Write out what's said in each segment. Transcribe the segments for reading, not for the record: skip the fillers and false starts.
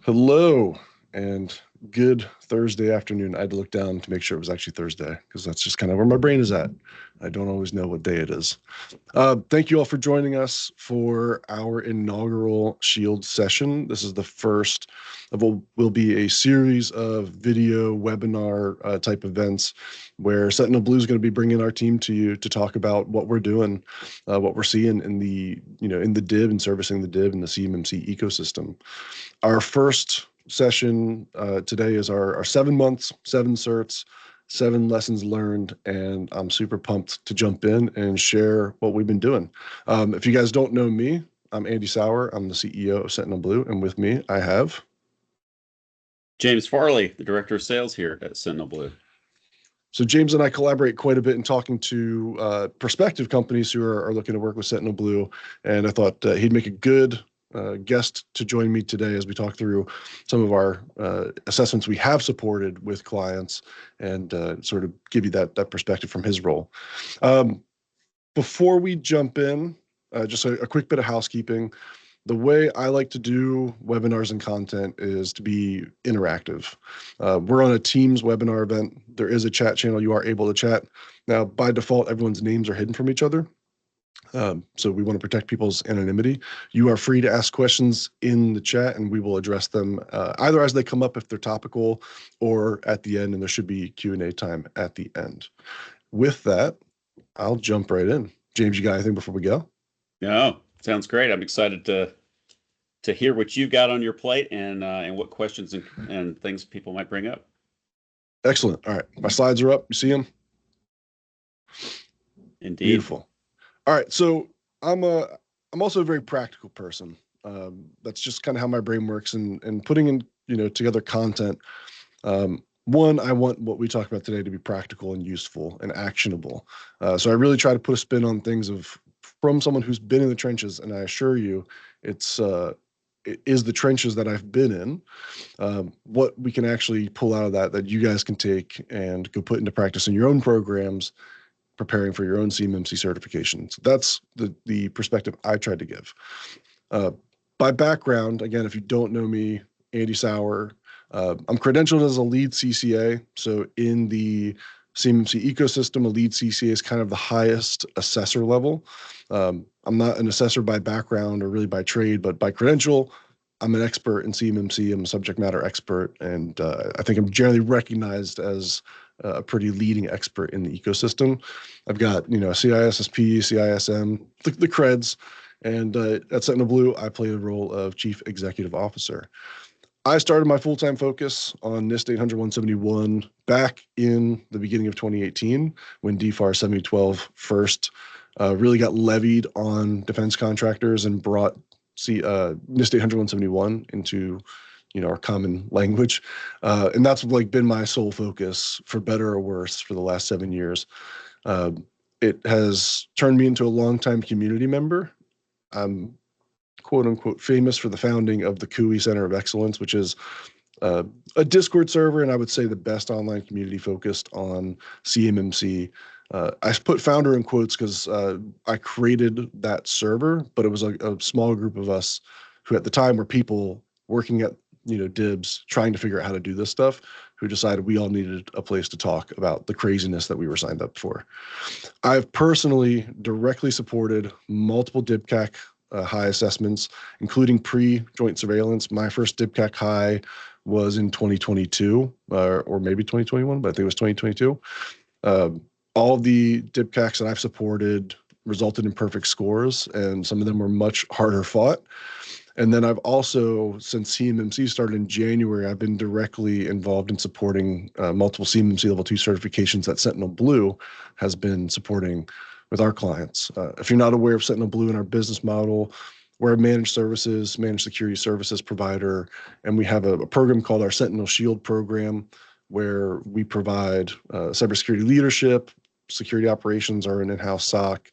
Hello and good Thursday afternoon. I had to look down to make sure it was actually Thursday because that's just kind of where my brain is at. I don't always know what day it is. Thank you all for joining us for our inaugural Shield session. This is the first of what will be a series of video webinar type events where Sentinel Blue is going to be bringing our team to you to talk about what we're doing, what we're seeing in the, in the DIB and servicing the DIB and the CMMC ecosystem. Our first session today is our 7 months, 7 certs, 7 lessons learned, and I'm super pumped to jump in and share what we've been doing. If you guys don't know me, I'm Andy Sauer. I'm the CEO of Sentinel Blue, and with me I have James Farley, the Director of Sales here at Sentinel Blue. So James and I collaborate quite a bit in talking to prospective companies who are looking to work with Sentinel Blue, and I thought he'd make a good guest to join me today as we talk through some of our assessments we have supported with clients and sort of give you that perspective from his role. Before we jump in, just a quick bit of housekeeping. The way I like to do webinars and content is to be interactive. We're on a Teams webinar event. There is a chat channel. You are able to chat. Now, by default, everyone's names are hidden from each other. So we want to protect people's anonymity. You are free to ask questions in the chat and we will address them either as they come up if they're topical or at the end, and there should be Q&A time at the end. With that, I'll jump right in. James, you got anything before we go? No, sounds great. I'm excited to hear what you got on your plate and what questions and things people might bring up. Excellent. All right, my slides are up. You see them? Indeed. Beautiful. All right, so I'm also a very practical person. That's just kind of how my brain works, and putting in together content. One, I want what we talk about today to be practical and useful and actionable. So I really try to put a spin on things from someone who's been in the trenches, and I assure you, it is the trenches that I've been in. What we can actually pull out of that you guys can take and go put into practice in your own programs, preparing for your own CMMC certifications. That's the perspective I tried to give. By background, again, if you don't know me, Andy Sauer, I'm credentialed as a lead CCA. So in the CMMC ecosystem, a lead CCA is kind of the highest assessor level. I'm not an assessor by background or really by trade, but by credential, I'm an expert in CMMC. I'm a subject matter expert, and I think I'm generally recognized as a pretty leading expert in the ecosystem. I've got, CISSP, CISM, the creds, and at Sentinel Blue, I play the role of Chief Executive Officer. I started my full-time focus on NIST 800-171 back in the beginning of 2018 when DFAR 7012 first really got levied on defense contractors and brought NIST 800-171 into our common language. And that's been my sole focus, for better or worse, for the last 7 years. It has turned me into a longtime community member. I'm quote unquote famous for the founding of the 𝐲𝐞𝐤 Center of Excellence, which is a Discord server, and I would say the best online community focused on CMMC. I put founder in quotes because I created that server, but it was a small group of us who at the time were people working at DIBs trying to figure out how to do this stuff, who decided we all needed a place to talk about the craziness that we were signed up for. I've personally directly supported multiple DIBCAC high assessments, including pre-joint surveillance. My first DIBCAC high was in 2022, or maybe 2021, but I think it was 2022. All of the DIBCACs that I've supported resulted in perfect scores, and some of them were much harder fought. And then I've also, since CMMC started in January, I've been directly involved in supporting multiple CMMC Level 2 certifications that Sentinel Blue has been supporting with our clients. If you're not aware of Sentinel Blue and our business model, we're a managed security services provider, and we have a program called our Sentinel Shield program, where we provide cybersecurity leadership, security operations, are an in-house SOC,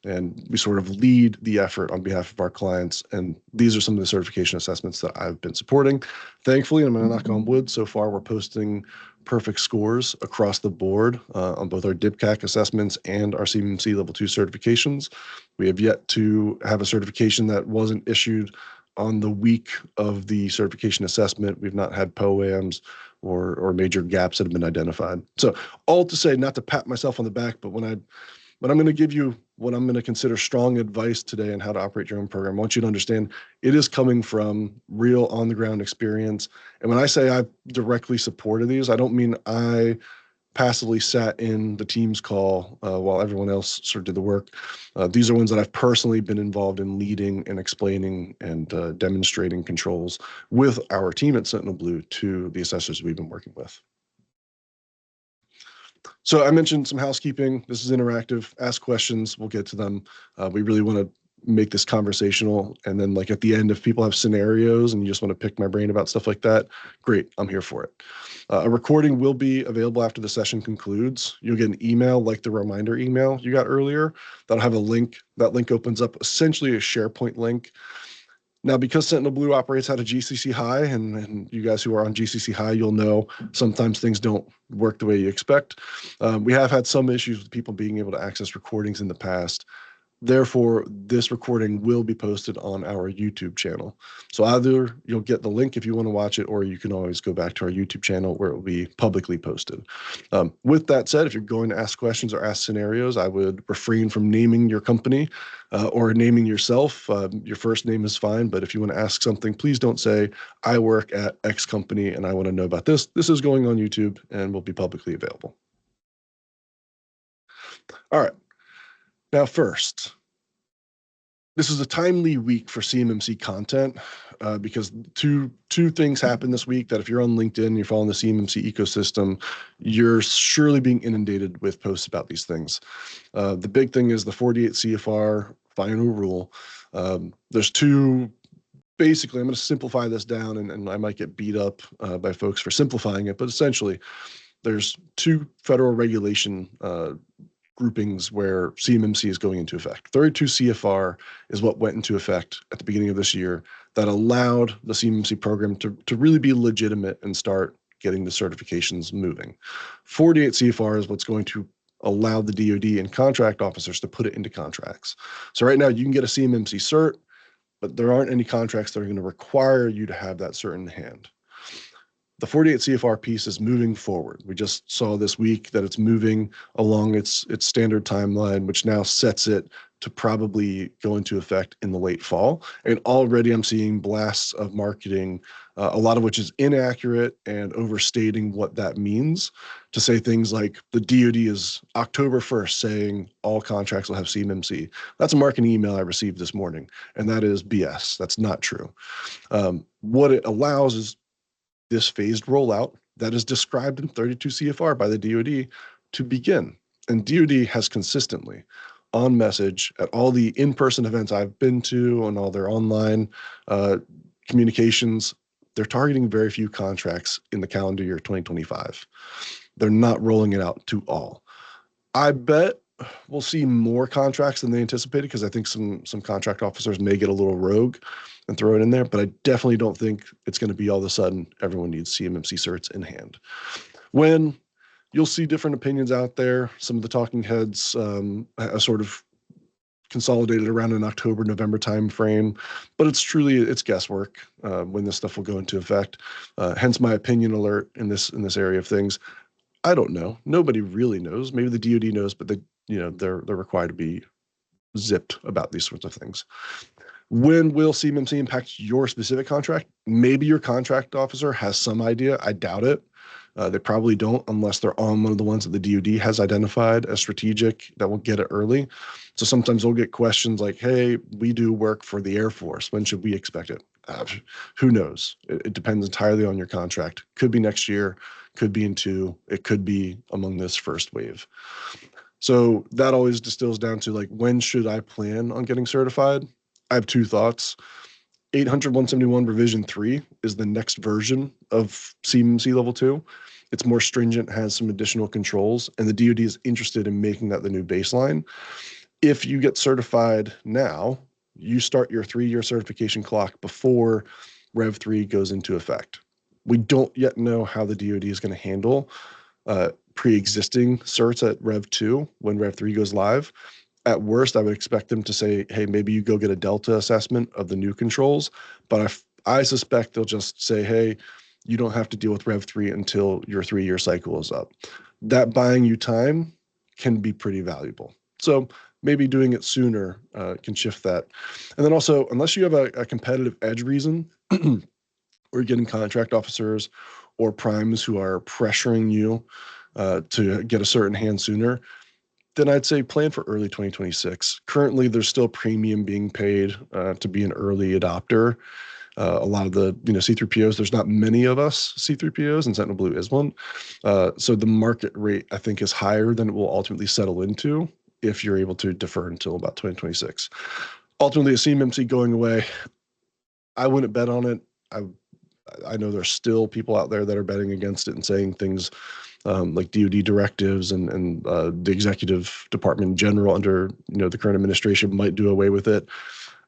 and we sort of lead the effort on behalf of our clients. And these are some of the certification assessments that I've been supporting. Thankfully, I'm going to knock on wood, so far we're posting perfect scores across the board on both our DIBCAC assessments and our CMMC Level 2 certifications. We have yet to have a certification that wasn't issued on the week of the certification assessment, we've not had POAMs or major gaps that have been identified. So all to say, not to pat myself on the back, but when I'm going to give you what I'm going to consider strong advice today on how to operate your own program, I want you to understand it is coming from real on the ground experience. And when I say I've directly supported these, I don't mean I passively sat in the team's call while everyone else sort of did the work. These are ones that I've personally been involved in leading and explaining and demonstrating controls with our team at Sentinel Blue to the assessors we've been working with. So I mentioned some housekeeping. This is interactive. Ask questions. We'll get to them. We really want to make this conversational. And then like at the end, if people have scenarios and you just want to pick my brain about stuff like that, great, I'm here for it. A recording will be available after the session concludes. You'll get an email like the reminder email you got earlier. That'll have a link. That link opens up essentially a SharePoint link. Now, because Sentinel Blue operates out of GCC High, and you guys who are on GCC High, you'll know sometimes things don't work the way you expect. We have had some issues with people being able to access recordings in the past. Therefore, this recording will be posted on our YouTube channel. So either you'll get the link if you want to watch it, or you can always go back to our YouTube channel where it will be publicly posted. With that said, if you're going to ask questions or ask scenarios, I would refrain from naming your company or naming yourself. Your first name is fine, but if you want to ask something, please don't say, I work at X company and I want to know about this. This is going on YouTube and will be publicly available. All right. Now, first, this is a timely week for CMMC content because two things happened this week that if you're on LinkedIn, you're following the CMMC ecosystem, you're surely being inundated with posts about these things. The big thing is the 48 CFR final rule. There's two. Basically, I'm going to simplify this down, and I might get beat up by folks for simplifying it, but essentially, there's two federal regulation groupings where CMMC is going into effect. 32 CFR is what went into effect at the beginning of this year that allowed the CMMC program to really be legitimate and start getting the certifications moving. 48 CFR is what's going to allow the DoD and contract officers to put it into contracts. So right now you can get a CMMC cert, but there aren't any contracts that are going to require you to have that cert in hand. The 48 CFR piece is moving forward. We just saw this week that it's moving along its standard timeline, which now sets it to probably go into effect in the late fall. And already I'm seeing blasts of marketing, a lot of which is inaccurate and overstating what that means, to say things like the DoD is October 1st saying all contracts will have CMMC. That's a marketing email I received this morning, and that is BS. That's not true. What it allows is this phased rollout that is described in 32 CFR by the DoD to begin. And DoD has consistently, on message, at all the in-person events I've been to and all their online communications, they're targeting very few contracts in the calendar year 2025. They're not rolling it out to all. I bet we'll see more contracts than they anticipated because I think some contract officers may get a little rogue and throw it in there, but I definitely don't think it's going to be all of a sudden everyone needs CMMC certs in hand. When you'll see different opinions out there, some of the talking heads are sort of consolidated around an October, November timeframe, but it's guesswork when this stuff will go into effect. Hence my opinion alert in this area of things. I don't know. Nobody really knows. Maybe the DoD knows, but they're required to be zipped about these sorts of things. When will CMMC impact your specific contract? Maybe your contract officer has some idea. I doubt it. They probably don't unless they're on one of the ones that the DoD has identified as strategic that will get it early. So sometimes we'll get questions like, hey, we do work for the Air Force. When should we expect it? Who knows? It depends entirely on your contract. Could be next year, could be in 2, it could be among this first wave. So that always distills down to like, when should I plan on getting certified? I have 2 thoughts. 800-171 revision 3 is the next version of CMMC level 2. It's more stringent, has some additional controls, and the DoD is interested in making that the new baseline. If you get certified now, you start your 3-year certification clock before Rev 3 goes into effect. We don't yet know how the DoD is going to handle pre-existing certs at Rev 2 when Rev 3 goes live. At worst, I would expect them to say, hey, maybe you go get a Delta assessment of the new controls. But I suspect they'll just say, hey, you don't have to deal with Rev 3 until your 3-year cycle is up. That buying you time can be pretty valuable. So maybe doing it sooner can shift that. And then also, unless you have a competitive edge reason, or you're getting contract officers or primes who are pressuring you to get a certain hand sooner, then I'd say plan for early 2026. Currently, there's still premium being paid to be an early adopter. A lot of the C3POs, there's not many of us C3POs, and Sentinel Blue is one. So the market rate, I think, is higher than it will ultimately settle into if you're able to defer until about 2026. Ultimately, a CMMC going away, I wouldn't bet on it. I know there's still people out there that are betting against it and saying things like DoD directives and the executive department in general under the current administration might do away with it.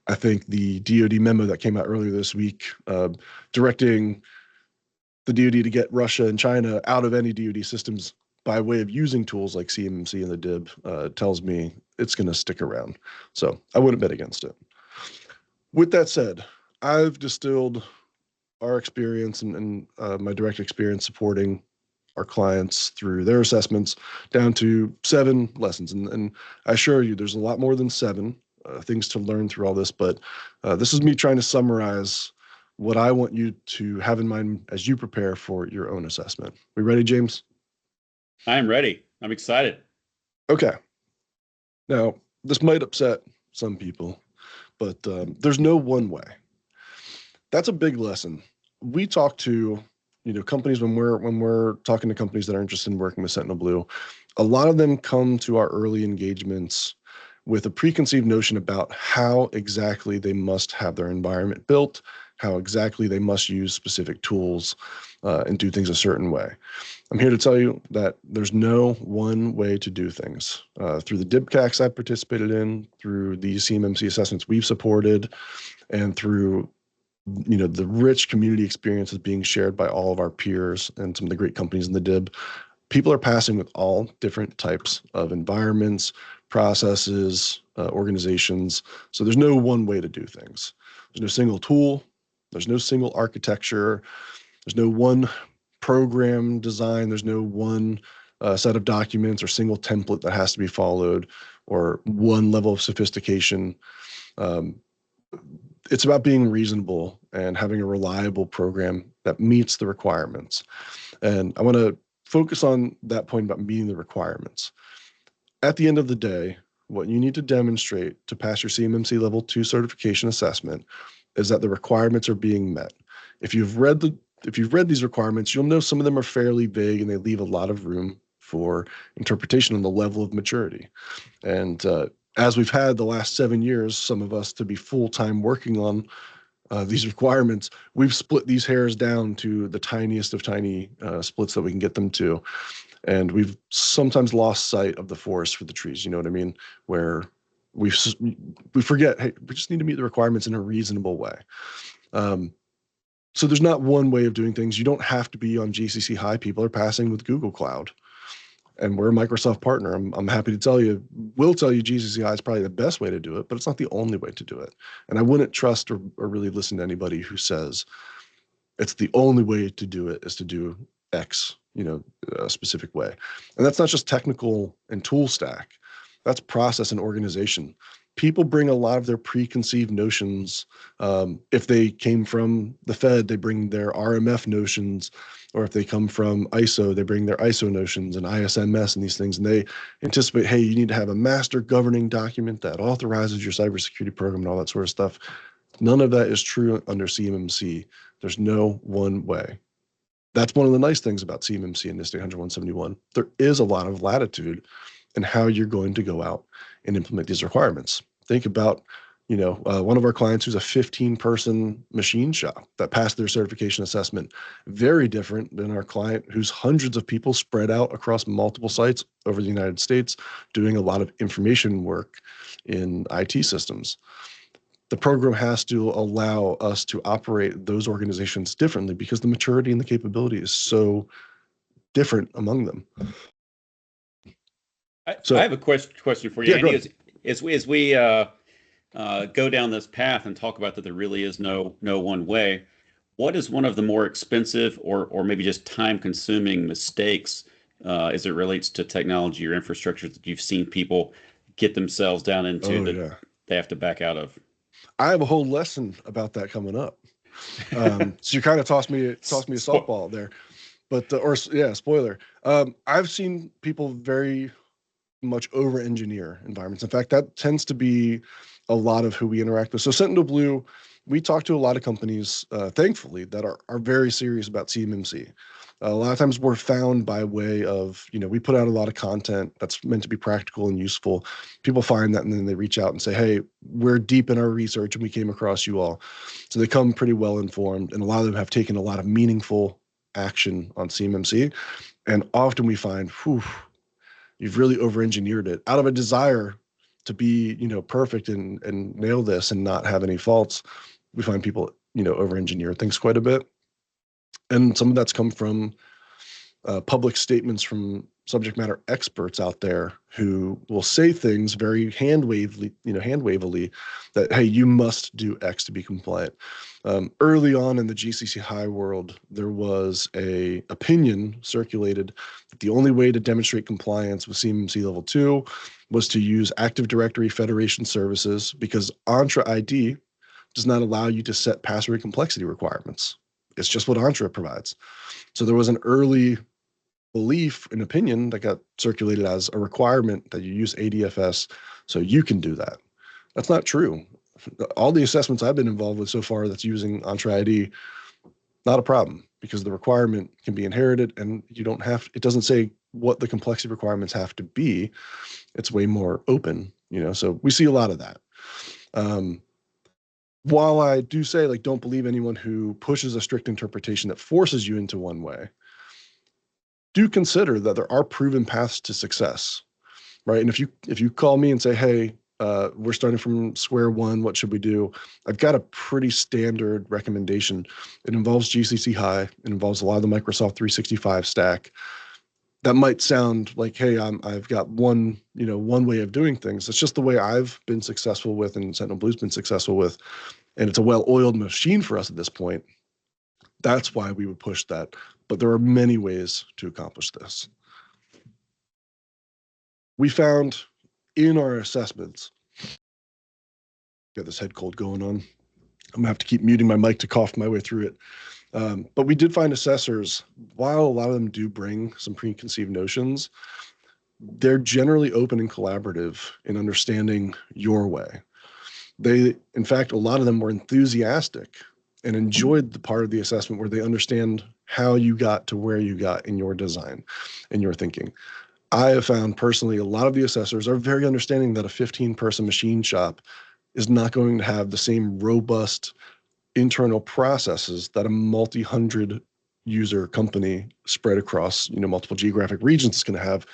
I think the DoD memo that came out earlier this week directing the DoD to get Russia and China out of any DoD systems by way of using tools like CMMC and the DIB tells me it's going to stick around. So I wouldn't bet against it. With that said, I've distilled our experience and my direct experience supporting our clients through their assessments down to 7 lessons. And I assure you, there's a lot more than 7 things to learn through all this, but this is me trying to summarize what I want you to have in mind as you prepare for your own assessment. We ready, James? I am ready. I'm excited. Okay. Now, this might upset some people, but there's no one way. That's a big lesson. We talk to companies when we're talking to companies that are interested in working with Sentinel Blue. A lot of them come to our early engagements with a preconceived notion about how exactly they must have their environment built, how exactly they must use specific tools and do things a certain way. I'm here to tell you that there's no one way to do things. Through the DIBCACs I've participated in, through the CMMC assessments we've supported, and through the rich community experiences being shared by all of our peers and some of the great companies in the DIB, people are passing with all different types of environments, processes, organizations. So there's no one way to do things. There's no single tool. There's no single architecture. There's no one program design. There's no one set of documents or single template that has to be followed or one level of sophistication. It's about being reasonable and having a reliable program that meets the requirements. And I want to focus on that point about meeting the requirements. At the end of the day, what you need to demonstrate to pass your CMMC Level 2 certification assessment is that the requirements are being met. If you've read these requirements, you'll know some of them are fairly vague and they leave a lot of room for interpretation on the level of maturity. And as we've had the last 7 years, some of us to be full-time working on these requirements, we've split these hairs down to the tiniest of tiny splits that we can get them to. And we've sometimes lost sight of the forest for the trees, you know what I mean? Where we forget, hey, we just need to meet the requirements in a reasonable way. So there's not one way of doing things. You don't have to be on GCC High. People are passing with Google Cloud. And we're a Microsoft partner. I'm happy to tell you, we'll tell you GCC High is probably the best way to do it, but it's not the only way to do it. And I wouldn't trust or really listen to anybody who says it's the only way to do it is to do X, a specific way. And that's not just technical and tool stack. That's process and organization. People bring a lot of their preconceived notions. If they came from the Fed, they bring their RMF notions, or if they come from ISO, they bring their ISO notions and ISMS and these things, and they anticipate, hey, you need to have a master governing document that authorizes your cybersecurity program and all that sort of stuff. None of that is true under CMMC. There's no one way. That's one of the nice things about CMMC and NIST 171. There is a lot of latitude in how you're going to go out and implement these requirements. Think about, one of our clients who's a 15-person machine shop that passed their certification assessment. Very different than our client who's hundreds of people spread out across multiple sites over the United States doing a lot of information work in IT systems. The program has to allow us to operate those organizations differently because the maturity and the capability is so different among them. So I have a question for you, yeah, Andy. as we go down this path and talk about that there really is no one way, what is one of the more expensive or maybe just time-consuming mistakes as it relates to technology or infrastructure that you've seen people get themselves down into Oh that yeah. they have to back out of? I have a whole lesson about that coming up. So you kind of tossed me a softball there, but yeah, spoiler. I've seen people very much over engineer environments. In fact, that tends to be a lot of who we interact with. So Sentinel Blue, we talk to a lot of companies, thankfully, that are very serious about CMMC. A lot of times we're found by way of, we put out a lot of content that's meant to be practical and useful. People find that and then they reach out and say, hey, we're deep in our research and we came across you all. So they come pretty well informed, and a lot of them have taken a lot of meaningful action on CMMC. And often we find, whew, you've really over-engineered it out of a desire to be, perfect and nail this and not have any faults. We find people, over-engineer things quite a bit. And some of that's come from public statements from subject matter experts out there who will say things very hand-wavily that, hey, you must do X to be compliant. Early on in the GCC high world, there was a opinion circulated that the only way to demonstrate compliance with CMMC Level 2 was to use Active Directory Federation services, because Entra ID does not allow you to set password complexity requirements. It's just what Entra provides. So there was an early belief and opinion that got circulated as a requirement that you use ADFS so you can do that. That's not true. All the assessments I've been involved with so far that's using Entra ID, not a problem, because the requirement can be inherited and it doesn't say what the complexity requirements have to be. It's way more open, so we see a lot of that. While I do say, don't believe anyone who pushes a strict interpretation that forces you into one way, do consider that there are proven paths to success, right? And if you call me and say, hey, we're starting from square one, what should we do? I've got a pretty standard recommendation. It involves GCC High. It involves a lot of the Microsoft 365 stack. That might sound like, hey, I've got one way of doing things. It's just the way I've been successful with, and Sentinel Blue's been successful with, and it's a well-oiled machine for us at this point. That's why we would push that. But there are many ways to accomplish this. We found in our assessments, got this head cold going on. I'm gonna have to keep muting my mic to cough my way through it. But we did find assessors, while a lot of them do bring some preconceived notions, they're generally open and collaborative in understanding your way. In fact, a lot of them were enthusiastic and enjoyed the part of the assessment where they understand how you got to where you got in your design and your thinking. I have found personally, a lot of the assessors are very understanding that a 15-person machine shop is not going to have the same robust internal processes that a multi-hundred user company spread across multiple geographic regions is going to have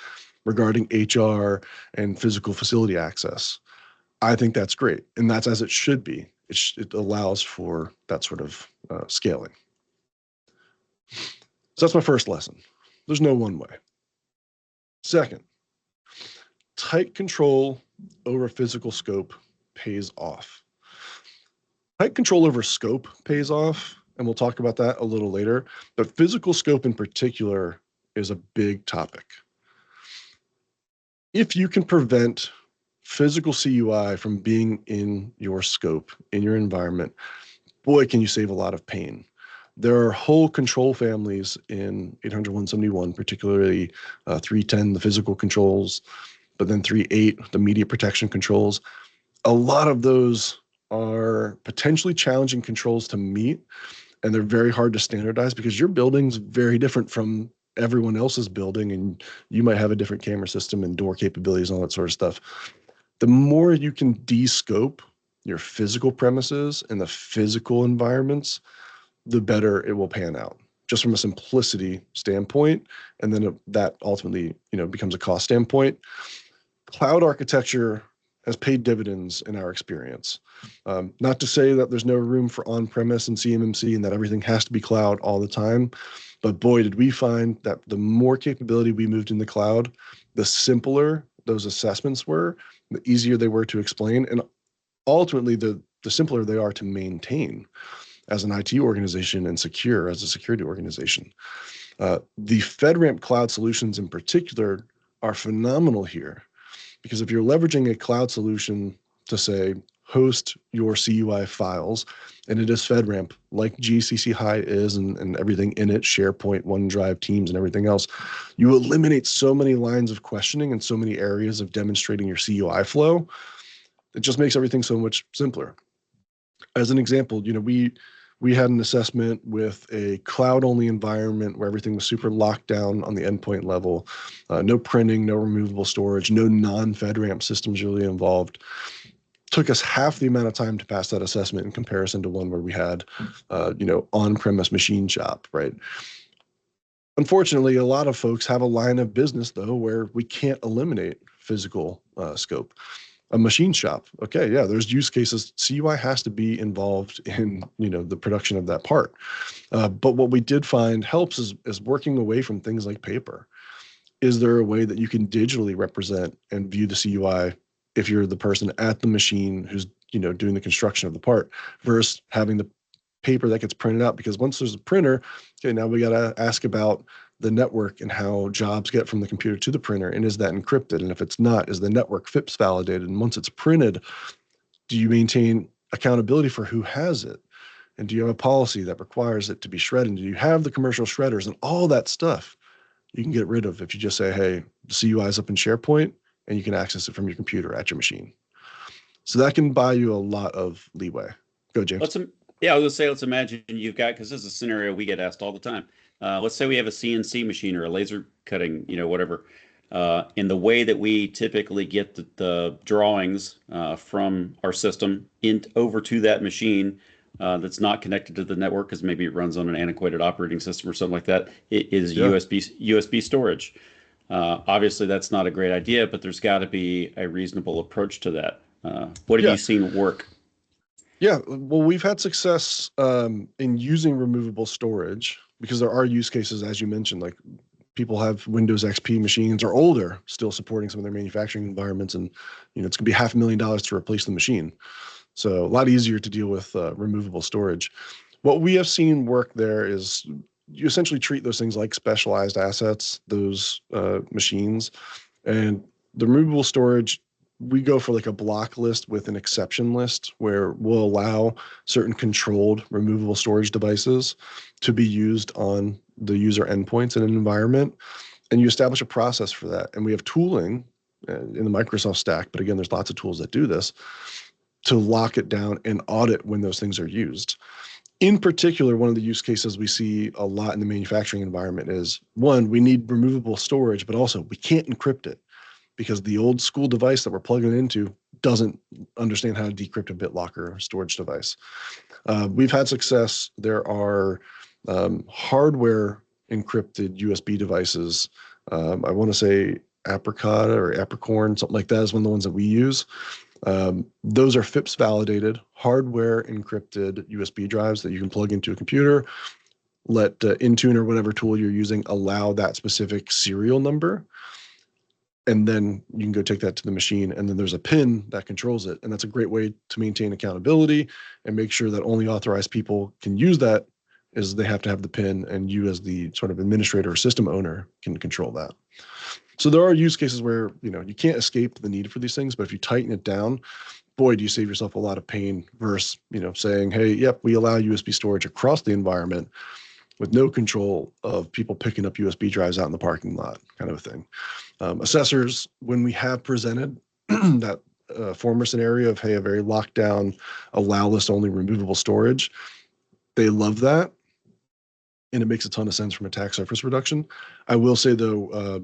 regarding HR and physical facility access. I think that's great, and that's as it should be. It allows for that sort of scaling. So that's my first lesson. There's no one way. Second, tight control over physical scope pays off. Tight control over scope pays off, and we'll talk about that a little later, but physical scope in particular is a big topic. If you can prevent physical CUI from being in your scope, in your environment, boy, can you save a lot of pain. There are whole control families in 800.171, particularly 310, the physical controls, but then 3.8, the media protection controls. A lot of those are potentially challenging controls to meet, and they're very hard to standardize because your building's very different from everyone else's building, and you might have a different camera system and door capabilities and all that sort of stuff. The more you can de-scope your physical premises and the physical environments, the better it will pan out, just from a simplicity standpoint. And then that ultimately, becomes a cost standpoint. Cloud architecture has paid dividends in our experience. Not to say that there's no room for on-premise and CMMC and that everything has to be cloud all the time, but boy, did we find that the more capability we moved in the cloud, the simpler those assessments were, the easier they were to explain, and ultimately the simpler they are to maintain as an IT organization and secure as a security organization. The FedRAMP cloud solutions in particular are phenomenal here, because if you're leveraging a cloud solution to say host your CUI files, and it is FedRAMP like 𝐲𝐶C is and everything in it, SharePoint, OneDrive, Teams, and everything else, you eliminate so many lines of questioning and so many areas of demonstrating your CUI flow. It just makes everything so much simpler. As an example, we had an assessment with a cloud-only environment where everything was super locked down on the endpoint level, no printing, no removable storage, no non-FedRAMP systems really involved. Took us half the amount of time to pass that assessment in comparison to one where we had, on-premise machine shop, right? Unfortunately, a lot of folks have a line of business though where we can't eliminate physical scope. A machine shop, okay, yeah, there's use cases. CUI has to be involved in the production of that part. But what we did find helps is working away from things like paper. Is there a way that you can digitally represent and view the CUI if you're the person at the machine who's doing the construction of the part, versus having the paper that gets printed out? Because once there's a printer, okay, now we got to ask about the network and how jobs get from the computer to the printer, and is that encrypted? And if it's not, is the network FIPS validated? And once it's printed, do you maintain accountability for who has it? And do you have a policy that requires it to be shredded? Do you have the commercial shredders? And all that stuff you can get rid of if you just say, hey, the CUI is up in SharePoint and you can access it from your computer at your machine. So that can buy you a lot of leeway. Go, James. I was gonna say, let's imagine you've got, because this is a scenario we get asked all the time. Let's say we have a CNC machine or a laser cutting, whatever. In the way that we typically get the drawings from our system over to that machine that's not connected to the network, because maybe it runs on an antiquated operating system or something like that, it is USB storage. Obviously, that's not a great idea, but there's got to be a reasonable approach to that. What have you seen work? Yeah, well, we've had success in using removable storage, because there are use cases, as you mentioned, like people have Windows XP machines or older still supporting some of their manufacturing environments, and it's gonna be $500,000 to replace the machine. So a lot easier to deal with removable storage. What we have seen work there is you essentially treat those things like specialized assets, those machines, and the removable storage, we go for like a block list with an exception list where we'll allow certain controlled removable storage devices to be used on the user endpoints in an environment. And you establish a process for that. And we have tooling in the Microsoft stack, but again, there's lots of tools that do this, to lock it down and audit when those things are used. In particular, one of the use cases we see a lot in the manufacturing environment is, one, we need removable storage, but also we can't encrypt it, because the old school device that we're plugging it into doesn't understand how to decrypt a BitLocker storage device. We've had success. There are hardware encrypted USB devices. I want to say Apricot or Apricorn, something like that is one of the ones that we use. Those are FIPS validated, hardware encrypted USB drives that you can plug into a computer, let Intune or whatever tool you're using allow that specific serial number, and then you can go take that to the machine, and then there's a PIN that controls it. And that's a great way to maintain accountability and make sure that only authorized people can use that, is they have to have the PIN, and you as the sort of administrator or system owner can control that. So there are use cases where, you can't escape the need for these things, but if you tighten it down, boy, do you save yourself a lot of pain versus, saying, hey, yep, we allow USB storage across the environment with no control of people picking up USB drives out in the parking lot, kind of a thing. Assessors, when we have presented that former scenario of, hey, a very locked down, allow list only removable storage, they love that. And it makes a ton of sense from attack surface reduction. I will say though,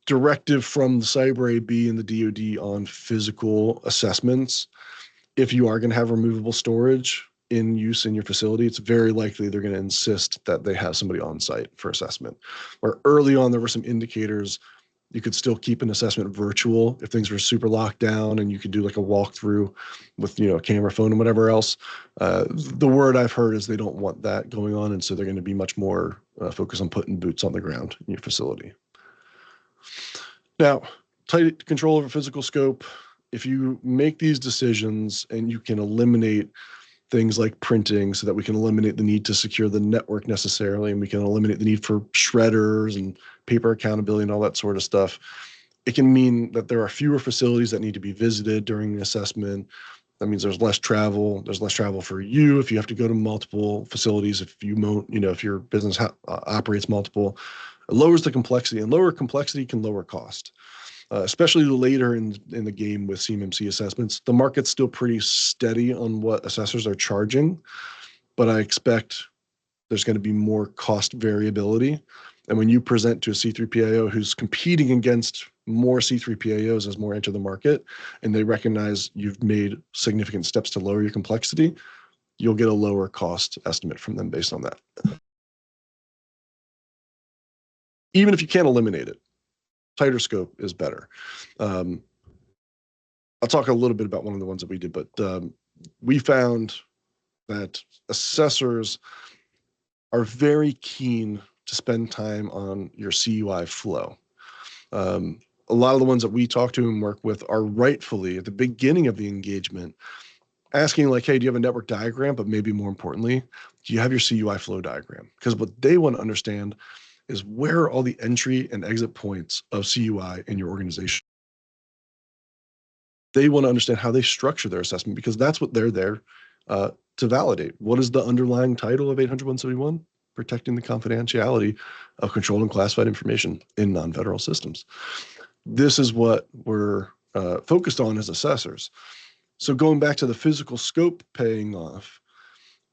directive from the Cyber AB and the DoD on physical assessments, if you are going to have removable storage in use in your facility, it's very likely they're going to insist that they have somebody on site for assessment. Where early on, there were some indicators you could still keep an assessment virtual if things were super locked down, and you could do like a walkthrough with, a camera, phone, and whatever else. The word I've heard is they don't want that going on, and so they're going to be much more focused on putting boots on the ground in your facility. Now, tight control over physical scope. If you make these decisions and you can eliminate things like printing so that we can eliminate the need to secure the network necessarily, and we can eliminate the need for shredders and paper accountability and all that sort of stuff, it can mean that there are fewer facilities that need to be visited during the assessment. That means there's less travel. There's less travel for you if you have to go to multiple facilities. If if your business operates multiple, it lowers the complexity, and lower complexity can lower cost. Especially later in the game with CMMC assessments, the market's still pretty steady on what assessors are charging, but I expect there's going to be more cost variability. And when you present to a C3PAO who's competing against more C3PAOs as more enter the market, and they recognize you've made significant steps to lower your complexity, you'll get a lower cost estimate from them based on that. Even if you can't eliminate it, tighter scope is better. I'll talk a little bit about one of the ones that we did, but we found that assessors are very keen to spend time on your CUI flow. A lot of the ones that we talk to and work with are rightfully at the beginning of the engagement asking like, hey, do you have a network diagram? But maybe more importantly, do you have your CUI flow diagram? Because what they want to understand is where are all the entry and exit points of CUI in your organization. They want to understand how they structure their assessment because that's what they're there to validate. What is the underlying title of 800-171? Protecting the confidentiality of controlled and classified information in non-federal systems. This is what we're focused on as assessors. So going back to the physical scope paying off,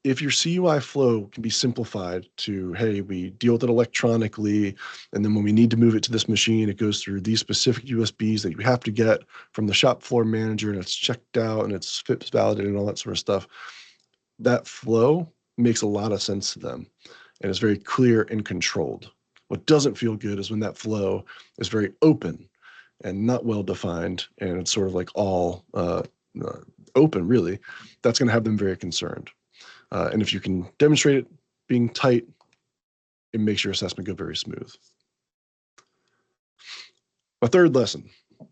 if your CUI flow can be simplified to, hey, we deal with it electronically, and then when we need to move it to this machine, it goes through these specific USBs that you have to get from the shop floor manager, and it's checked out, and it's FIPS validated, and all that sort of stuff. That flow makes a lot of sense to them, and it's very clear and controlled. What doesn't feel good is when that flow is very open and not well-defined, and it's sort of like all open, really. That's going to have them very concerned. And if you can demonstrate it being tight, it makes your assessment go very smooth. My third lesson,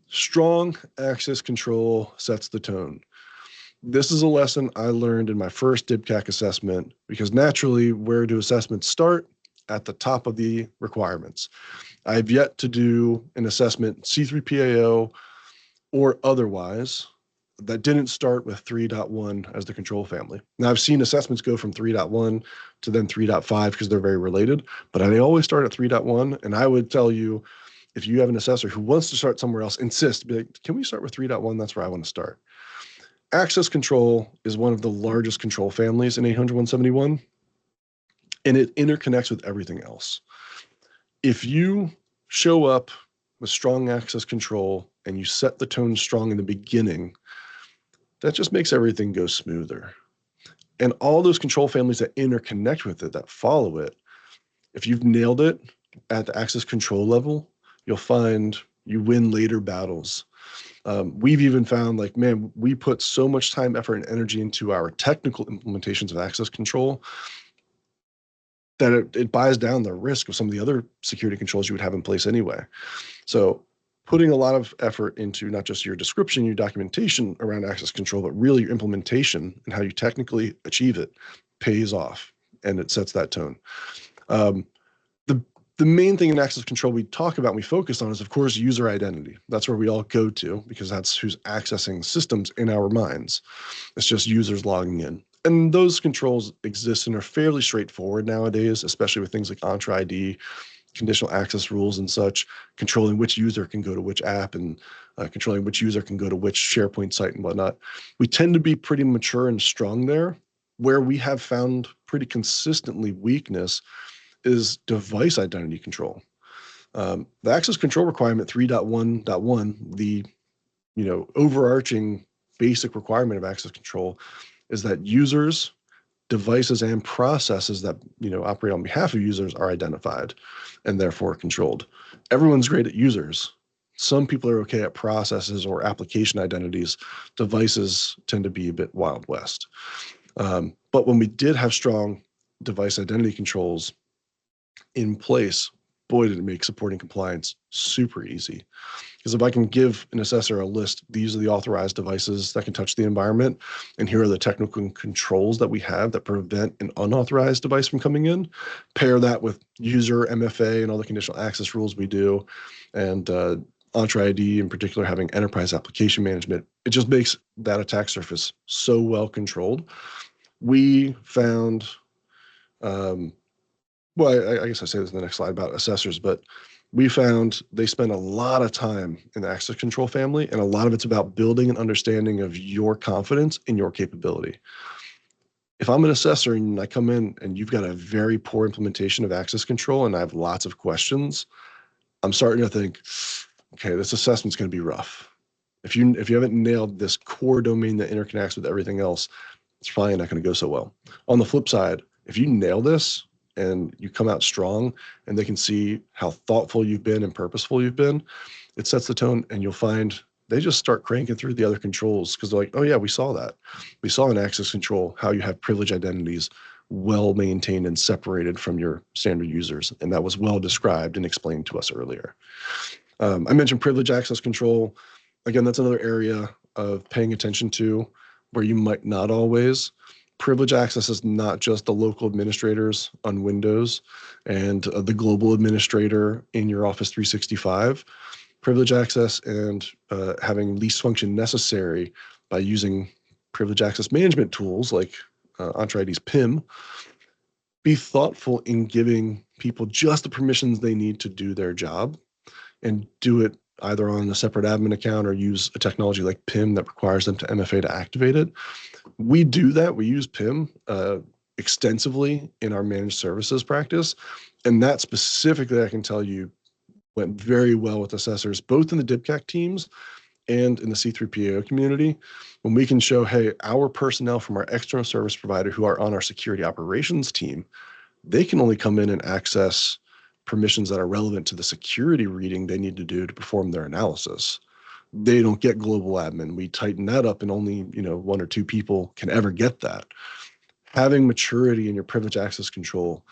strong access control sets the tone. This is a lesson I learned in my first DIBCAC assessment because naturally, where do assessments start? At the top of the requirements. I've yet to do an assessment, C3PAO or otherwise, that didn't start with 3.1 as the control family. Now I've seen assessments go from 3.1 to then 3.5 because they're very related, but they always start at 3.1. And I would tell you, if you have an assessor who wants to start somewhere else, insist, be like, can we start with 3.1? That's where I want to start. Access control is one of the largest control families in 800-171, and it interconnects with everything else. If you show up with strong access control and you set the tone strong in the beginning, that just makes everything go smoother. And all those control families that interconnect with it, that follow it, if you've nailed it at the access control level, you'll find you win later battles. We've even found like, man, we put so much time, effort, and energy into our technical implementations of access control that it buys down the risk of some of the other security controls you would have in place anyway. So putting a lot of effort into not just your description, your documentation around access control, but really your implementation and how you technically achieve it pays off, and it sets that tone. The main thing in access control we talk about and we focus on is, of course, user identity. That's where we all go to because that's who's accessing systems in our minds. It's just users logging in. And those controls exist and are fairly straightforward nowadays, especially with things like Entra ID, conditional access rules and such, controlling which user can go to which app and controlling which user can go to which SharePoint site and whatnot. We tend to be pretty mature and strong there. Where we have found pretty consistently weakness is device identity control. The access control requirement 3.1.1, the overarching basic requirement of access control is that users, devices, and processes that operate on behalf of users are identified and therefore controlled. Everyone's great at users. Some people are okay at processes or application identities. Devices tend to be a bit Wild West. But when we did have strong device identity controls in place boy, did it make supporting compliance super easy. Because if I can give an assessor a list, these are the authorized devices that can touch the environment, and here are the technical controls that we have that prevent an unauthorized device from coming in, pair that with user MFA and all the conditional access rules we do, and Entra ID in particular having enterprise application management, it just makes that attack surface so well controlled. We found, well, I guess I say this in the next slide about assessors, but we found they spend a lot of time in the access control family, and a lot of it's about building an understanding of your confidence in your capability. If I'm an assessor and I come in and you've got a very poor implementation of access control and I have lots of questions, I'm starting to think, okay, this assessment's going to be rough. If you haven't nailed this core domain that interconnects with everything else, it's probably not going to go so well. On the flip side, if you nail this and you come out strong and they can see how thoughtful you've been and purposeful you've been, it sets the tone, and you'll find they just start cranking through the other controls because they're like, oh yeah, we saw that. We saw in access control how you have privileged identities well maintained and separated from your standard users. And that was well described and explained to us earlier. I mentioned privilege access control. Again, that's another area of paying attention to where you might not always. Privilege access is not just the local administrators on Windows and the global administrator in your Office 365. Privilege access and having least function necessary by using privilege access management tools like Entra ID's PIM. Be thoughtful in giving people just the permissions they need to do their job, and do it either on a separate admin account or use a technology like PIM that requires them to MFA to activate it. We do that. We use PIM extensively in our managed services practice. And that specifically, I can tell you, went very well with assessors, both in the DIBCAC teams and in the C3PAO community, when we can show, hey, our personnel from our external service provider who are on our security operations team, they can only come in and access permissions that are relevant to the security reading they need to do to perform their analysis. They don't get global admin. We tighten that up, and only, one or two people can ever get that. Having maturity in your privilege access control,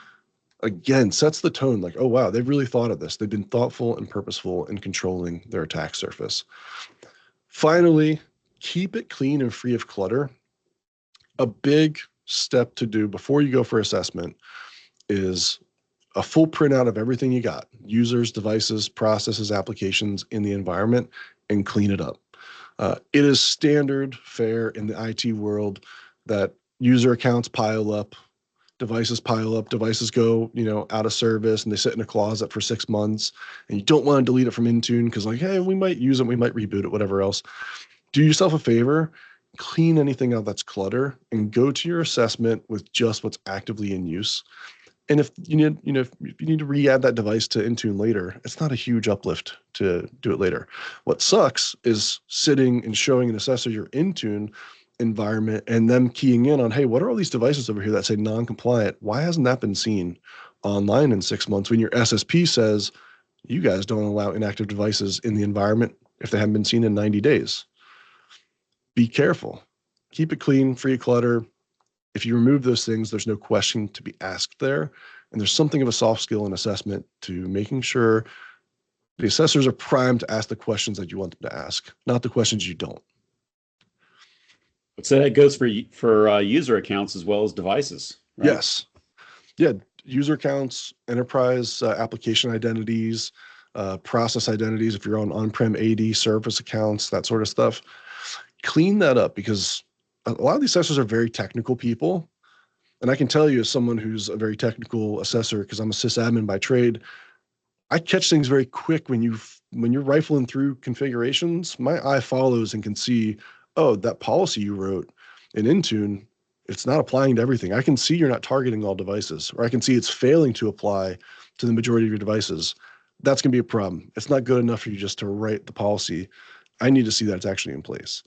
again, sets the tone like, oh, wow, they've really thought of this. They've been thoughtful and purposeful in controlling their attack surface. Finally, keep it clean and free of clutter. A big step to do before you go for assessment is a full printout of everything you got, users, devices, processes, applications in the environment, and clean it up. It is standard fare in the IT world that user accounts pile up, devices go, out of service, and they sit in a closet for 6 months, and you don't want to delete it from Intune because hey, we might use it, we might reboot it, whatever else. Do yourself a favor, clean anything out that's clutter, and go to your assessment with just what's actively in use. And if you need to re-add that device to Intune later, it's not a huge uplift to do it later. What sucks is sitting and showing an assessor your Intune environment and them keying in on, hey, what are all these devices over here that say non-compliant? Why hasn't that been seen online in 6 months when your SSP says you guys don't allow inactive devices in the environment if they haven't been seen in 90 days? Be careful. Keep it clean, free of clutter. If you remove those things, there's no question to be asked there. And there's something of a soft skill in assessment to making sure the assessors are primed to ask the questions that you want them to ask, not the questions you don't. So that goes for user accounts as well as devices, right? Yes. Yeah. User accounts, enterprise application identities, process identities, if you're on-prem AD, service accounts, that sort of stuff. Clean that up, because a lot of these assessors are very technical people. And I can tell you, as someone who's a very technical assessor, because I'm a sysadmin by trade, I catch things very quick when you're rifling through configurations. My eye follows and can see, oh, that policy you wrote in Intune, it's not applying to everything. I can see you're not targeting all devices, or I can see it's failing to apply to the majority of your devices. That's going to be a problem. It's not good enough for you just to write the policy. I need to see that it's actually in place.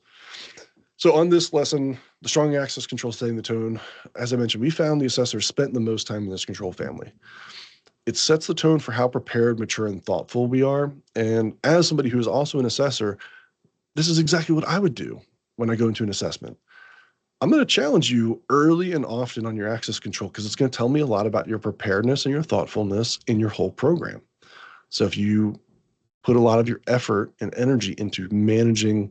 So on this lesson, the strong access control setting the tone, as I mentioned, we found the assessors spent the most time in this control family. It sets the tone for how prepared, mature, and thoughtful we are. And as somebody who is also an assessor, this is exactly what I would do when I go into an assessment. I'm going to challenge you early and often on your access control, because it's going to tell me a lot about your preparedness and your thoughtfulness in your whole program. So if you put a lot of your effort and energy into managing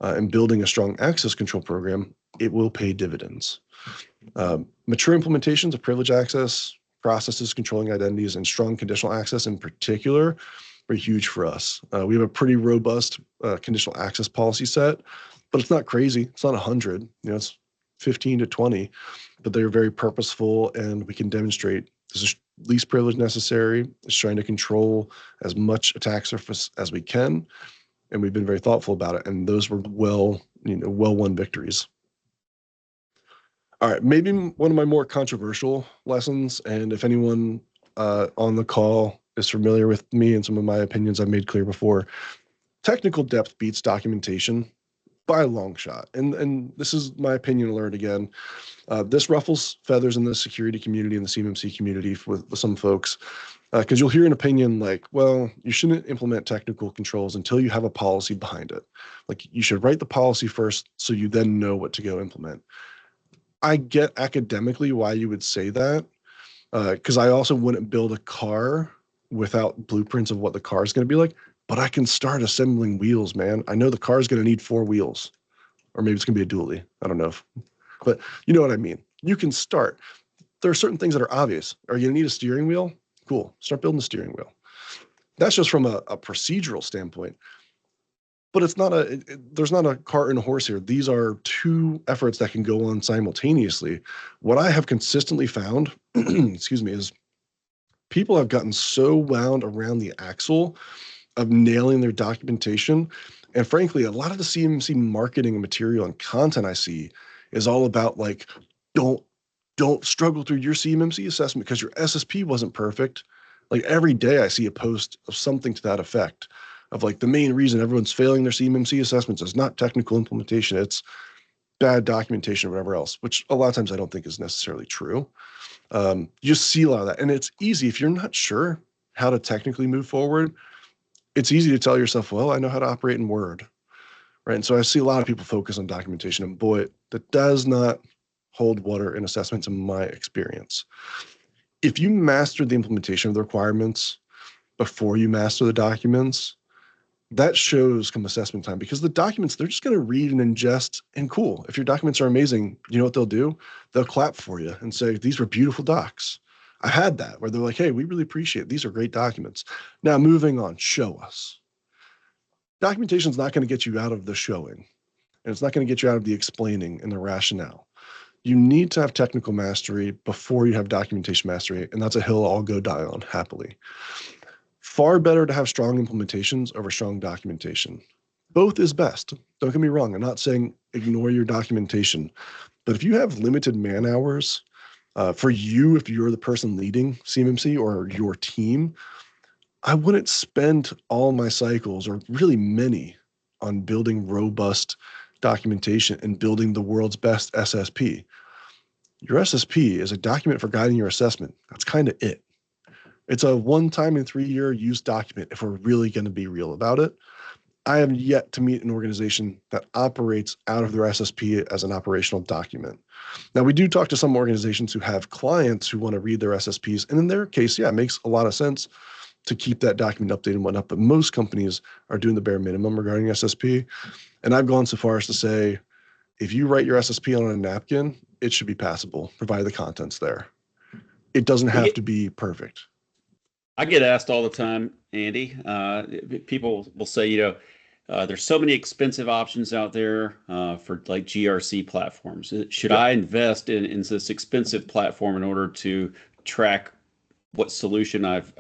and building a strong access control program, it will pay dividends. Mature implementations of privilege access, processes controlling identities, and strong conditional access in particular are huge for us. We have a pretty robust conditional access policy set, but it's not crazy. It's not 100, it's 15 to 20, but they're very purposeful, and we can demonstrate this is least privilege necessary. It's trying to control as much attack surface as we can, and we've been very thoughtful about it. And those were well-won victories. All right, maybe one of my more controversial lessons, and if anyone on the call is familiar with me and some of my opinions I've made clear before, technical depth beats documentation by a long shot. And this is my opinion alert again. This ruffles feathers in the security community and the CMMC community with some folks, because you'll hear an opinion like, well, you shouldn't implement technical controls until you have a policy behind it. Like, you should write the policy first so you then know what to go implement. I get academically why you would say that, because I also wouldn't build a car without blueprints of what the car is going to be like. But I can start assembling wheels, man. I know the car is going to need 4 wheels, or maybe it's going to be a dually. I don't know. But you know what I mean. You can start. There are certain things that are obvious. Are you going to need a steering wheel? Cool. Start building the steering wheel. That's just from a procedural standpoint. But it's not there's not a cart and a horse here. These are 2 efforts that can go on simultaneously. What I have consistently found, excuse me, is people have gotten so wound around the axle of nailing their documentation. And frankly, a lot of the CMMC marketing material and content I see is all about like, don't struggle through your CMMC assessment because your SSP wasn't perfect. Like, every day I see a post of something to that effect, of like, the main reason everyone's failing their CMMC assessments is not technical implementation, it's bad documentation or whatever else, which a lot of times I don't think is necessarily true. You just see a lot of that. And it's easy, if you're not sure how to technically move forward, it's easy to tell yourself, well, I know how to operate in Word, right? And so I see a lot of people focus on documentation, and boy, that does not hold water in assessments in my experience. If you master the implementation of the requirements before you master the documents, that shows come assessment time, because the documents, they're just going to read and ingest, and cool. If your documents are amazing, you know what they'll do? They'll clap for you and say, these were beautiful docs. I had that where they're like, hey, we really appreciate it. These are great documents. Now, moving on, show us. Documentation is not going to get you out of the showing, and it's not going to get you out of the explaining and the rationale. You need to have technical mastery before you have documentation mastery, and that's a hill I'll go die on happily. Far better to have strong implementations over strong documentation. Both is best. Don't get me wrong. I'm not saying ignore your documentation, but if you have limited man hours, for you, if you're the person leading CMMC or your team, I wouldn't spend all my cycles, or really many, on building robust documentation and building the world's best SSP. Your SSP is a document for guiding your assessment. That's kind of it. It's a one-time and 3-year use document if we're really going to be real about it. I have yet to meet an organization that operates out of their SSP as an operational document. Now, we do talk to some organizations who have clients who want to read their SSPs, and in their case, yeah, it makes a lot of sense to keep that document updated and whatnot, but most companies are doing the bare minimum regarding SSP. And I've gone so far as to say, if you write your SSP on a napkin, it should be passable, provided the content's there. It doesn't have to be perfect. I get asked all the time, Andy. People will say, there's so many expensive options out there for like GRC platforms. Should I invest in this expensive platform in order to track what solution I've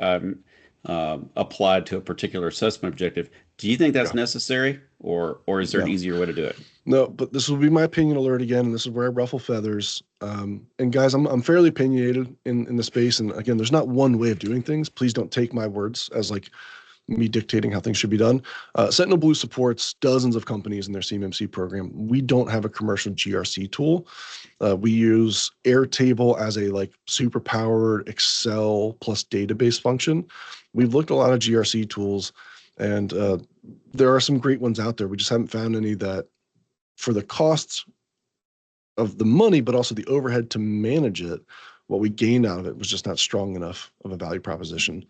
applied to a particular assessment objective? Do you think that's necessary, or is there an easier way to do it? No, but this will be my opinion alert again, and this is where I ruffle feathers. And guys, I'm fairly opinionated in the space, and again, there's not one way of doing things. Please don't take my words as like me dictating how things should be done. Sentinel Blue supports dozens of companies in their CMMC program. We don't have a commercial GRC tool. We use Airtable as a like super powered Excel plus database function. We've looked at a lot of GRC tools, and there are some great ones out there. We just haven't found any that, for the costs of the money, but also the overhead to manage it, what we gained out of it was just not strong enough of a value proposition.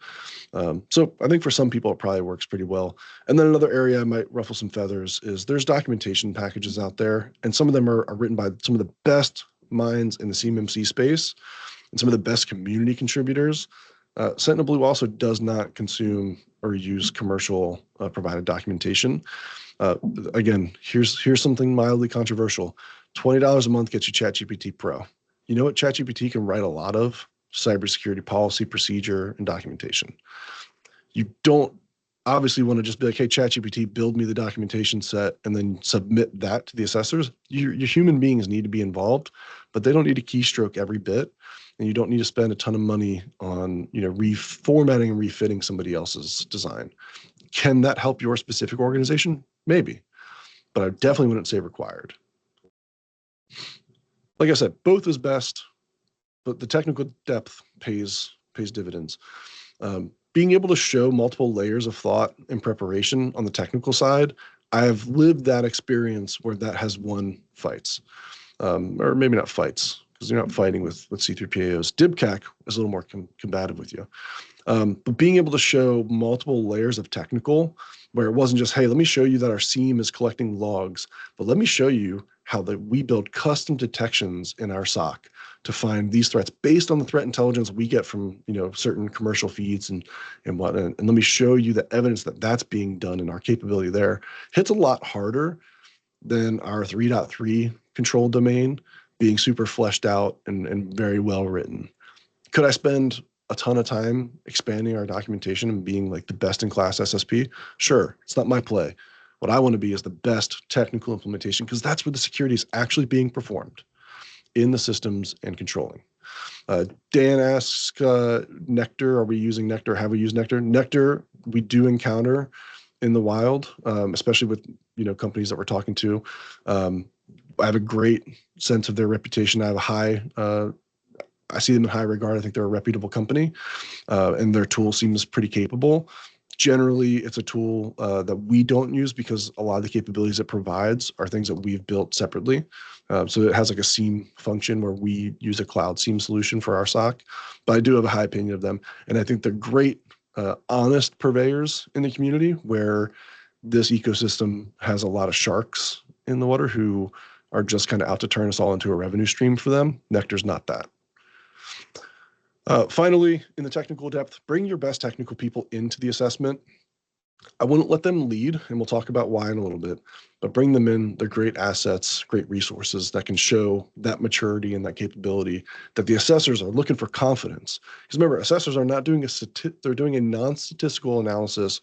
So I think for some people, it probably works pretty well. And then another area I might ruffle some feathers is there's documentation packages out there, and some of them are written by some of the best minds in the CMMC space and some of the best community contributors. Sentinel Blue also does not consume or use commercial provided documentation. Again, here's something mildly controversial. $20 a month gets you ChatGPT Pro. You know what ChatGPT can write a lot of? Cybersecurity policy, procedure, and documentation. You don't obviously want to just be like, hey, ChatGPT, build me the documentation set and then submit that to the assessors. Your human beings need to be involved, but they don't need to keystroke every bit. And you don't need to spend a ton of money on, reformatting and refitting somebody else's design. Can that help your specific organization? Maybe, but I definitely wouldn't say required. Like I said, both is best, but the technical depth pays dividends. Being able to show multiple layers of thought and preparation on the technical side, I have lived that experience where that has won fights, or maybe not fights, because you're not fighting with C3PAOs. DIBCAC is a little more combative with you. But being able to show multiple layers of technical, where it wasn't just, hey, let me show you that our SIEM is collecting logs, but let me show you how we build custom detections in our SOC to find these threats based on the threat intelligence we get from certain commercial feeds and whatnot. And let me show you the evidence that that's being done in our capability there. Hits a lot harder than our 3.3 control domain being super fleshed out and very well written. Could I spend a ton of time expanding our documentation and being like the best in class SSP? Sure, it's not my play. What I want to be is the best technical implementation, because that's where the security is actually being performed in the systems and controlling. Dan asks, Nectar, are we using Nectar? Have we used Nectar? Nectar, we do encounter in the wild, especially with companies that we're talking to. I have a great sense of their reputation. I see them in high regard. I think they're a reputable company, and their tool seems pretty capable. Generally, it's a tool that we don't use because a lot of the capabilities it provides are things that we've built separately. So it has like a SIEM function where we use a cloud SIEM solution for our SOC, but I do have a high opinion of them. And I think they're great, honest purveyors in the community, where this ecosystem has a lot of sharks in the water who are just kind of out to turn us all into a revenue stream for them. Nectar's not that. Finally, in the technical depth, bring your best technical people into the assessment. I wouldn't let them lead, and we'll talk about why in a little bit, but bring them in. They're great assets, great resources that can show that maturity and that capability that the assessors are looking for confidence. Because remember, assessors are not doing they're doing a non-statistical analysis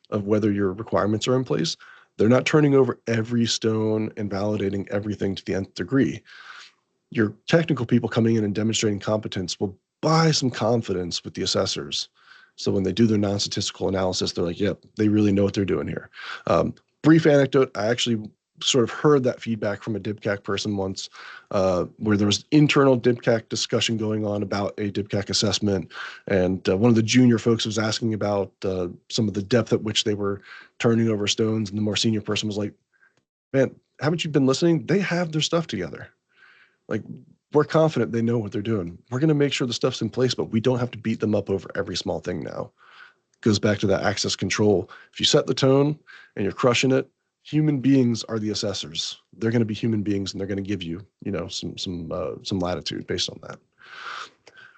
of whether your requirements are in place. They're not turning over every stone and validating everything to the nth degree. Your technical people coming in and demonstrating competence will buy some confidence with the assessors. So when they do their non-statistical analysis, they're like, yep, they really know what they're doing here. Brief anecdote, I actually sort of heard that feedback from a DIBCAC person once, where there was internal DIBCAC discussion going on about a DIBCAC assessment. And one of the junior folks was asking about some of the depth at which they were turning over stones. And the more senior person was like, man, haven't you been listening? They have their stuff together. Like, we're confident they know what they're doing. We're going to make sure the stuff's in place, but we don't have to beat them up over every small thing now. Goes back to that access control. If you set the tone and you're crushing it, human beings are the assessors. They're going to be human beings, and they're going to give you, some latitude based on that.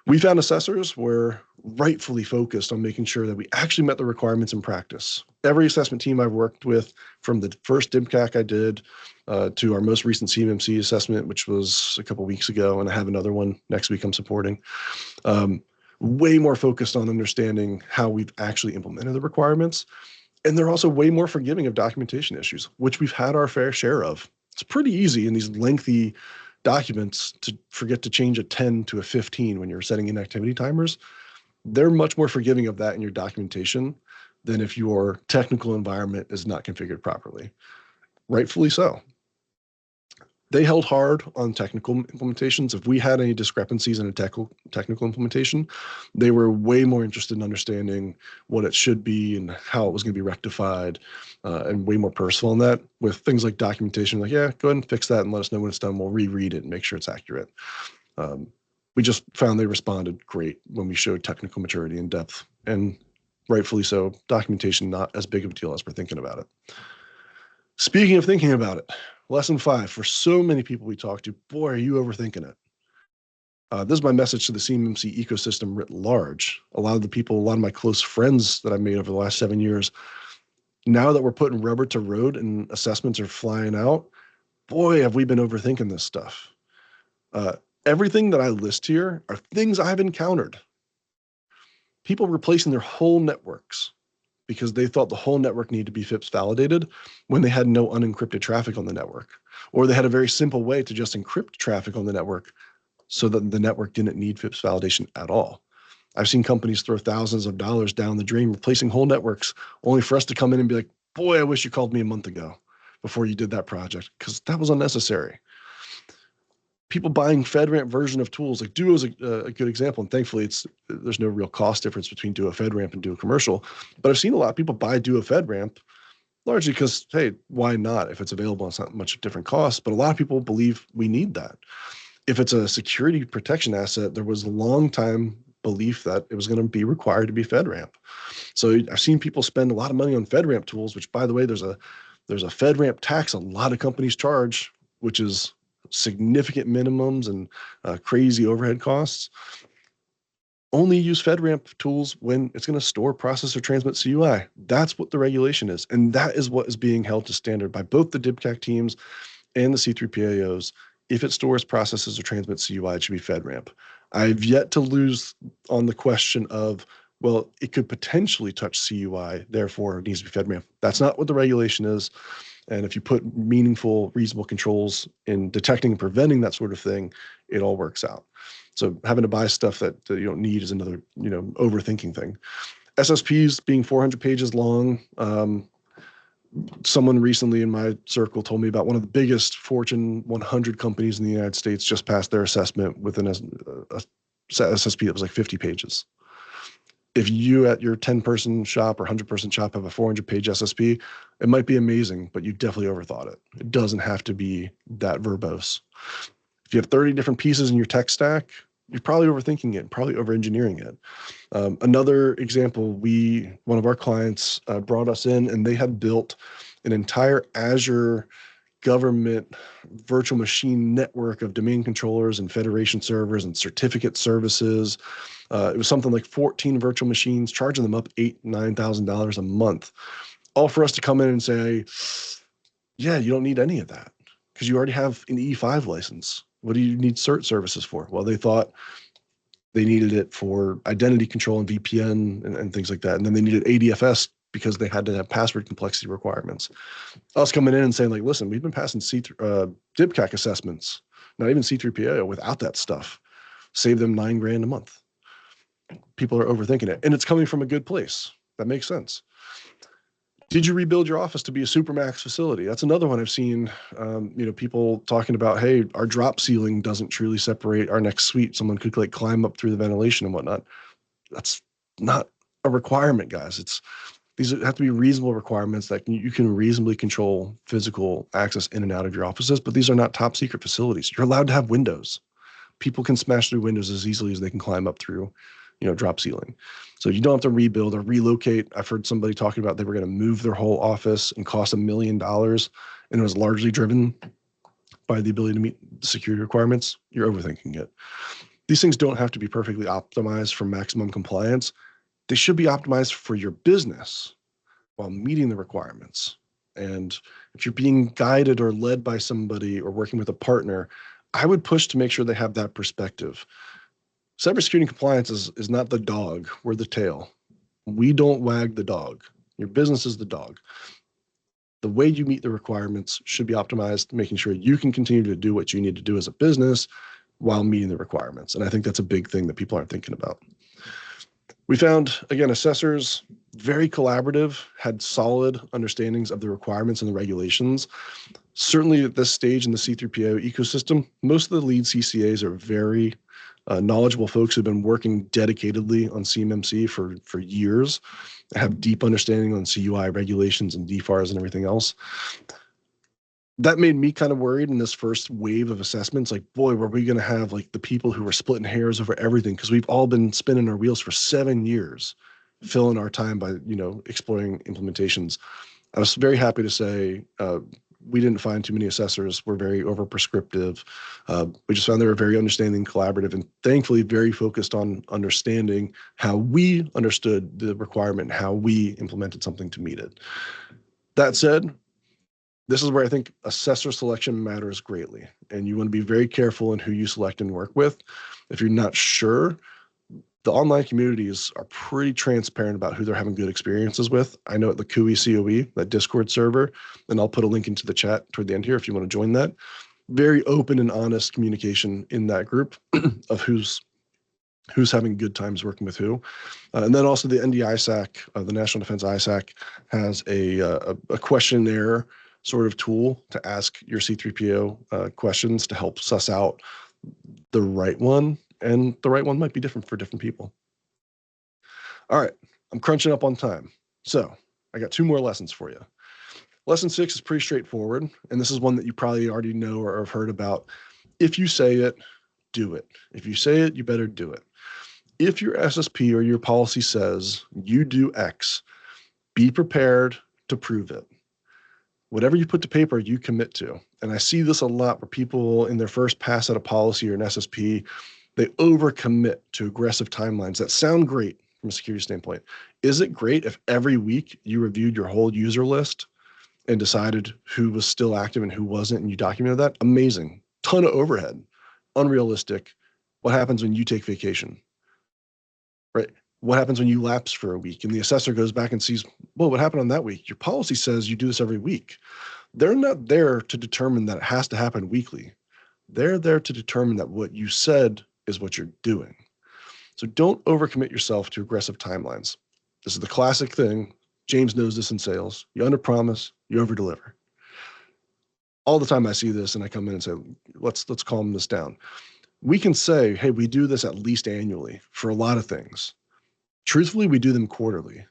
We found assessors were rightfully focused on making sure that we actually met the requirements in practice. Every assessment team I've worked with, from the first DIBCAC I did to our most recent CMMC assessment, which was a couple weeks ago, and I have another one next week I'm supporting, way more focused on understanding how we've actually implemented the requirements. And they're also way more forgiving of documentation issues, which we've had our fair share of. It's pretty easy in these lengthy documents to forget to change a 10 to a 15 when you're setting in activity timers. They're much more forgiving of that in your documentation than if your technical environment is not configured properly. Rightfully so. They held hard on technical implementations. If we had any discrepancies in a technical implementation, they were way more interested in understanding what it should be and how it was going to be rectified, and way more personal in that. With things like documentation, like, yeah, go ahead and fix that and let us know when it's done. We'll reread it and make sure it's accurate. We just found they responded great when we showed technical maturity and depth, and rightfully so. Documentation not as big of a deal as we're thinking about it. Speaking of thinking about it, lesson 5, for so many people we talk to, boy, are you overthinking it. This is my message to the CMMC ecosystem writ large. A lot of my close friends that I've made over the last 7 years, now that we're putting rubber to road and assessments are flying out, boy, have we been overthinking this stuff. Everything that I list here are things I've encountered. People replacing their whole networks because they thought the whole network needed to be FIPS validated when they had no unencrypted traffic on the network, or they had a very simple way to just encrypt traffic on the network so that the network didn't need FIPS validation at all. I've seen companies throw thousands of dollars down the drain replacing whole networks, only for us to come in and be like, boy, I wish you called me a month ago before you did that project, because that was unnecessary. People buying FedRAMP version of tools, like Duo is a good example, and thankfully there's no real cost difference between Duo FedRAMP and Duo Commercial, but I've seen a lot of people buy Duo FedRAMP largely because, hey, why not? If it's available, it's not much different cost, but a lot of people believe we need that. If it's a security protection asset, there was a long time belief that it was going to be required to be FedRAMP. So I've seen people spend a lot of money on FedRAMP tools, which, by the way, there's a FedRAMP tax a lot of companies charge, which is significant minimums and crazy overhead costs. Only use FedRAMP tools when it's going to store, process, or transmit CUI. That's what the regulation is. And that is what is being held to standard by both the DIBCAC teams and the C3PAOs. If it stores, processes, or transmits CUI, it should be FedRAMP. I've yet to lose on the question of, well, it could potentially touch CUI, therefore it needs to be FedRAMP. That's not what the regulation is. And if you put meaningful, reasonable controls in detecting and preventing that sort of thing, it all works out. So having to buy stuff that you don't need is another, overthinking thing. SSPs being 400 pages long. Someone recently in my circle told me about one of the biggest Fortune 100 companies in the United States just passed their assessment with a SSP that was like 50 pages. If you at your 10-person shop or 100-person shop have a 400-page SSP, it might be amazing, but you definitely overthought it. It doesn't have to be that verbose. If you have 30 different pieces in your tech stack, you're probably overthinking it, probably over-engineering it. Another example, one of our clients brought us in, and they had built an entire Azure government virtual machine network of domain controllers and federation servers and certificate services. It was something like 14 virtual machines, charging them up $8,000, $9,000 a month, all for us to come in and say, yeah, you don't need any of that because you already have an E5 license. What do you need cert services for? Well, they thought they needed it for identity control and VPN and things like that. And then they needed ADFS because they had to have password complexity requirements. Us coming in and saying, like, listen, we've been passing DIBCAC assessments, not even C3PAO, without that stuff. Save them $9,000 a month. People are overthinking it. And it's coming from a good place. That makes sense. Did you rebuild your office to be a Supermax facility? That's another one I've seen, people talking about, hey, our drop ceiling doesn't truly separate our next suite. Someone could like climb up through the ventilation and whatnot. That's not a requirement, guys. These have to be reasonable requirements that you can reasonably control physical access in and out of your offices, but these are not top secret facilities. You're allowed to have windows. People can smash through windows as easily as they can climb up through, drop ceiling. So you don't have to rebuild or relocate. I've heard somebody talking about they were going to move their whole office and cost $1 million, and it was largely driven by the ability to meet the security requirements. You're overthinking it. These things don't have to be perfectly optimized for maximum compliance. They should be optimized for your business while meeting the requirements. And if you're being guided or led by somebody or working with a partner, I would push to make sure they have that perspective. Cybersecurity and compliance is not the dog, we're the tail. We don't wag the dog. Your business is the dog. The way you meet the requirements should be optimized, making sure you can continue to do what you need to do as a business while meeting the requirements. And I think that's a big thing that people aren't thinking about. We found, again, assessors, very collaborative, had solid understandings of the requirements and the regulations. Certainly at this stage in the C3PAO ecosystem, most of the lead CCAs are very knowledgeable folks who've been working dedicatedly on CMMC for years, have deep understanding on CUI regulations and DFARS and everything else. That made me kind of worried in this first wave of assessments. Like, boy, were we going to have like the people who were splitting hairs over everything? Because we've all been spinning our wheels for 7 years, filling our time by, exploring implementations. I was very happy to say we didn't find too many assessors were very over prescriptive. We just found they were very understanding, collaborative, and thankfully very focused on understanding how we understood the requirement and how we implemented something to meet it. That said, this is where I think assessor selection matters greatly, and you want to be very careful in who you select and work with. If you're not sure, the online communities are pretty transparent about who they're having good experiences with. I know at the 𝐒𝐞𝐤𝐬, that Discord server, and I'll put a link into the chat toward the end here if you want to join that. Very open and honest communication in that group of who's having good times working with who. And then also the NDISAC, the National Defense ISAC, has a questionnaire sort of tool to ask your C3PO questions to help suss out the right one. And the right one might be different for different people. All right, I'm crunching up on time. So I got 2 more lessons for you. Lesson 6 is pretty straightforward, and this is one that you probably already know or have heard about. If you say it, do it. If you say it, you better do it. If your SSP or your policy says you do X, be prepared to prove it. Whatever you put to paper, you commit to. And I see this a lot where people in their first pass at a policy or an SSP, they overcommit to aggressive timelines that sound great from a security standpoint. Is it great if every week you reviewed your whole user list and decided who was still active and who wasn't, and you documented that? Amazing. Ton of overhead. Unrealistic. What happens when you take vacation? Right? What happens when you lapse for a week and the assessor goes back and sees, well, what happened on that week? Your policy says you do this every week. They're not there to determine that it has to happen weekly. They're there to determine that what you said is what you're doing. So don't overcommit yourself to aggressive timelines. This is the classic thing. James knows this in sales. You underpromise, you overdeliver. All the time I see this and I come in and say, let's calm this down. We can say, hey, we do this at least annually for a lot of things. Truthfully, we do them quarterly.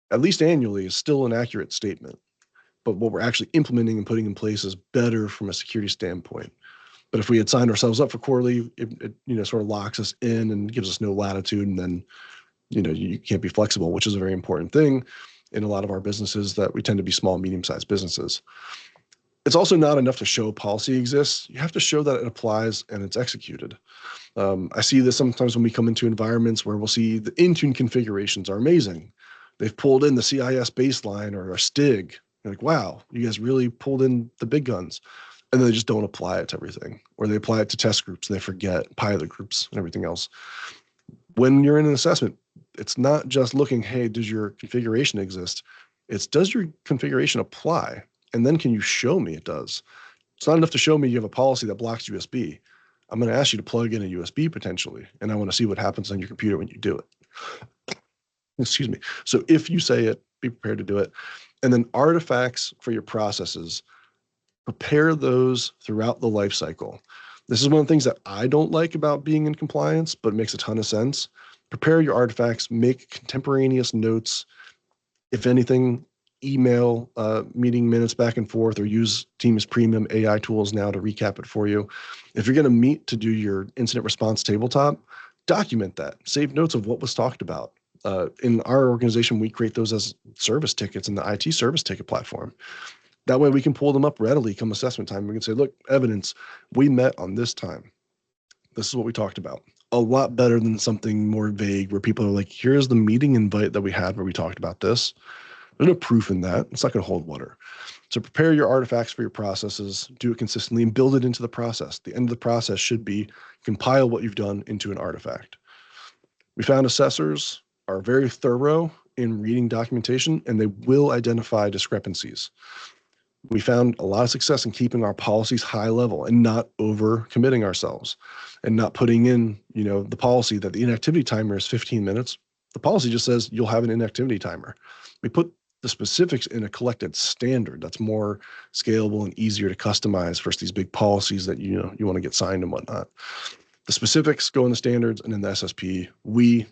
At least annually is still an accurate statement, but what we're actually implementing and putting in place is better from a security standpoint. But if we had signed ourselves up for quarterly, it sort of locks us in and gives us no latitude, and then you can't be flexible, which is a very important thing in a lot of our businesses that we tend to be small, medium-sized businesses. It's also not enough to show policy exists. You have to show that it applies and it's executed. I see this sometimes when we come into environments where we'll see the Intune configurations are amazing. They've pulled in the CIS baseline or a STIG. You're like, wow, you guys really pulled in the big guns. And then they just don't apply it to everything, or they apply it to test groups and they forget pilot groups and everything else. When you're in an assessment, it's not just looking, hey, does your configuration exist? It's, does your configuration apply? And then can you show me it does? It's not enough to show me you have a policy that blocks USB. I'm going to ask you to plug in a USB potentially, and I want to see what happens on your computer when you do it. Excuse me. So if you say it, be prepared to do it. And then artifacts for your processes, prepare those throughout the life cycle. This is one of the things that I don't like about being in compliance, but it makes a ton of sense. Prepare your artifacts, make contemporaneous notes. If anything, email meeting minutes back and forth, or use Teams Premium AI tools now to recap it for you. If you're going to meet to do your incident response tabletop, document that. Save notes of what was talked about. In our organization, we create those as service tickets in the IT service ticket platform. That way we can pull them up readily come assessment time. We can say, look, evidence, we met on this time. This is what we talked about. A lot better than something more vague where people are like, here's the meeting invite that we had where we talked about this. There's no proof in that. It's not going to hold water. So prepare your artifacts for your processes, do it consistently, and build it into the process. The end of the process should be compile what you've done into an artifact. We found assessors are very thorough in reading documentation, and they will identify discrepancies. We found a lot of success in keeping our policies high level and not over committing ourselves and not putting in, the policy that the inactivity timer is 15 minutes. The policy just says you'll have an inactivity timer. We put the specifics in a collected standard that's more scalable and easier to customize versus these big policies that you want to get signed and whatnot. The specifics go in the standards, and in the SSP, we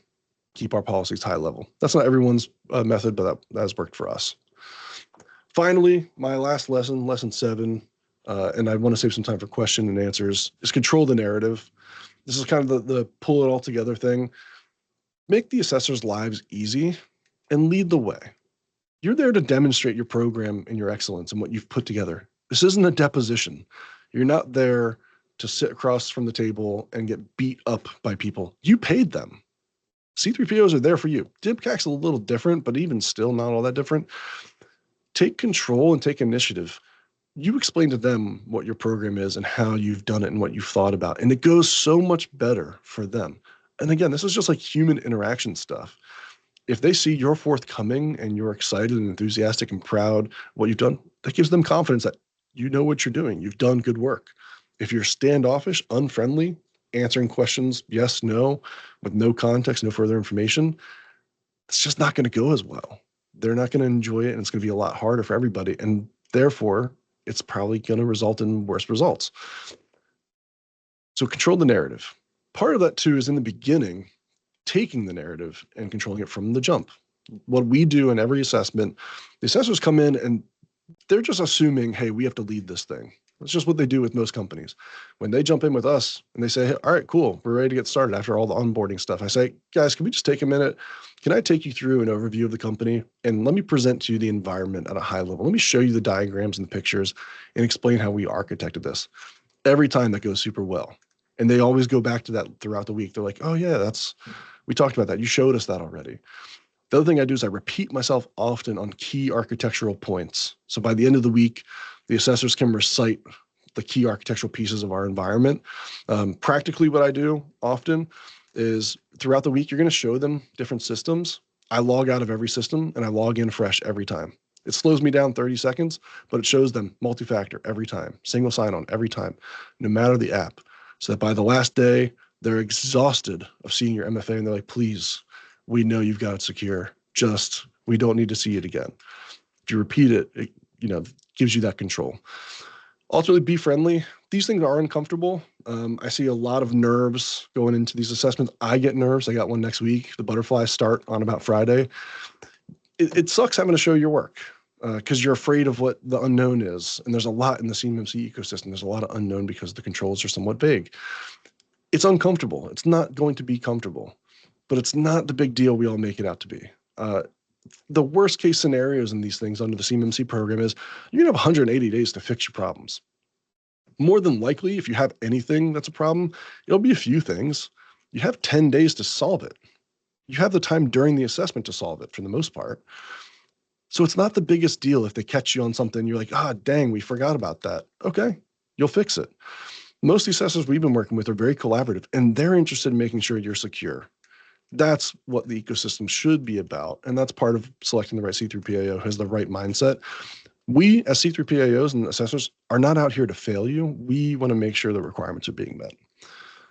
keep our policies high level. That's not everyone's method, but that has worked for us. Finally, my last lesson, lesson 7, and I want to save some time for question and answers, is control the narrative. This is kind of the pull it all together thing. Make the assessors' lives easy and lead the way. You're there to demonstrate your program and your excellence and what you've put together. This isn't a deposition. You're not there to sit across from the table and get beat up by people. You paid them. C3POs are there for you. DIBCAC's a little different, but even still not all that different. Take control and take initiative. You explain to them what your program is and how you've done it and what you've thought about, and it goes so much better for them. And again, this is just like human interaction stuff. If they see you're forthcoming and you're excited and enthusiastic and proud of what you've done, that gives them confidence that you know what you're doing. You've done good work. If you're standoffish, unfriendly, answering questions, yes, no, with no context, no further information, it's just not going to go as well. They're not going to enjoy it, and it's going to be a lot harder for everybody. And therefore, it's probably going to result in worse results. So control the narrative. Part of that, too, is in the beginning, taking the narrative and controlling it from the jump. What we do in every assessment, the assessors come in and they're just assuming, hey, we have to lead this thing. That's just what they do with most companies. When they jump in with us and they say, hey, all right, cool, we're ready to get started after all the onboarding stuff, I say, guys, can we just take a minute? Can I take you through an overview of the company? And let me present to you the environment at a high level. Let me show you the diagrams and the pictures and explain how we architected this. Every time that goes super well. And they always go back to that throughout the week. They're like, oh yeah, we talked about that. You showed us that already. The other thing I do is I repeat myself often on key architectural points. So by the end of the week, the assessors can recite the key architectural pieces of our environment. Practically what I do often is throughout the week, you're going to show them different systems. I log out of every system and I log in fresh every time. It slows me down 30 seconds, but it shows them multi-factor every time, single sign-on every time, no matter the app. So that by the last day, they're exhausted of seeing your MFA and they're like, please, we know you've got it secure. Just, we don't need to see it again. If you repeat it, it gives you that control. Ultimately, be friendly. These things are uncomfortable. I see a lot of nerves going into these assessments. I get nerves. I got one next week. The butterflies start on about Friday. It sucks having to show your work because you're afraid of what the unknown is. And there's a lot in the CMMC ecosystem. There's a lot of unknown because the controls are somewhat vague. It's uncomfortable. It's not going to be comfortable, but it's not the big deal we all make it out to be. The worst case scenarios in these things under the CMMC program is you're going to have 180 days to fix your problems. More than likely, if you have anything that's a problem, it'll be a few things. You have 10 days to solve it. You have the time during the assessment to solve it for the most part. So it's not the biggest deal if they catch you on something, you're like, dang, we forgot about that. Okay, you'll fix it. Most of the assessors we've been working with are very collaborative and they're interested in making sure you're secure. That's what the ecosystem should be about. And that's part of selecting the right C3PAO who has the right mindset. We as C3PAOs and assessors are not out here to fail you. We want to make sure the requirements are being met.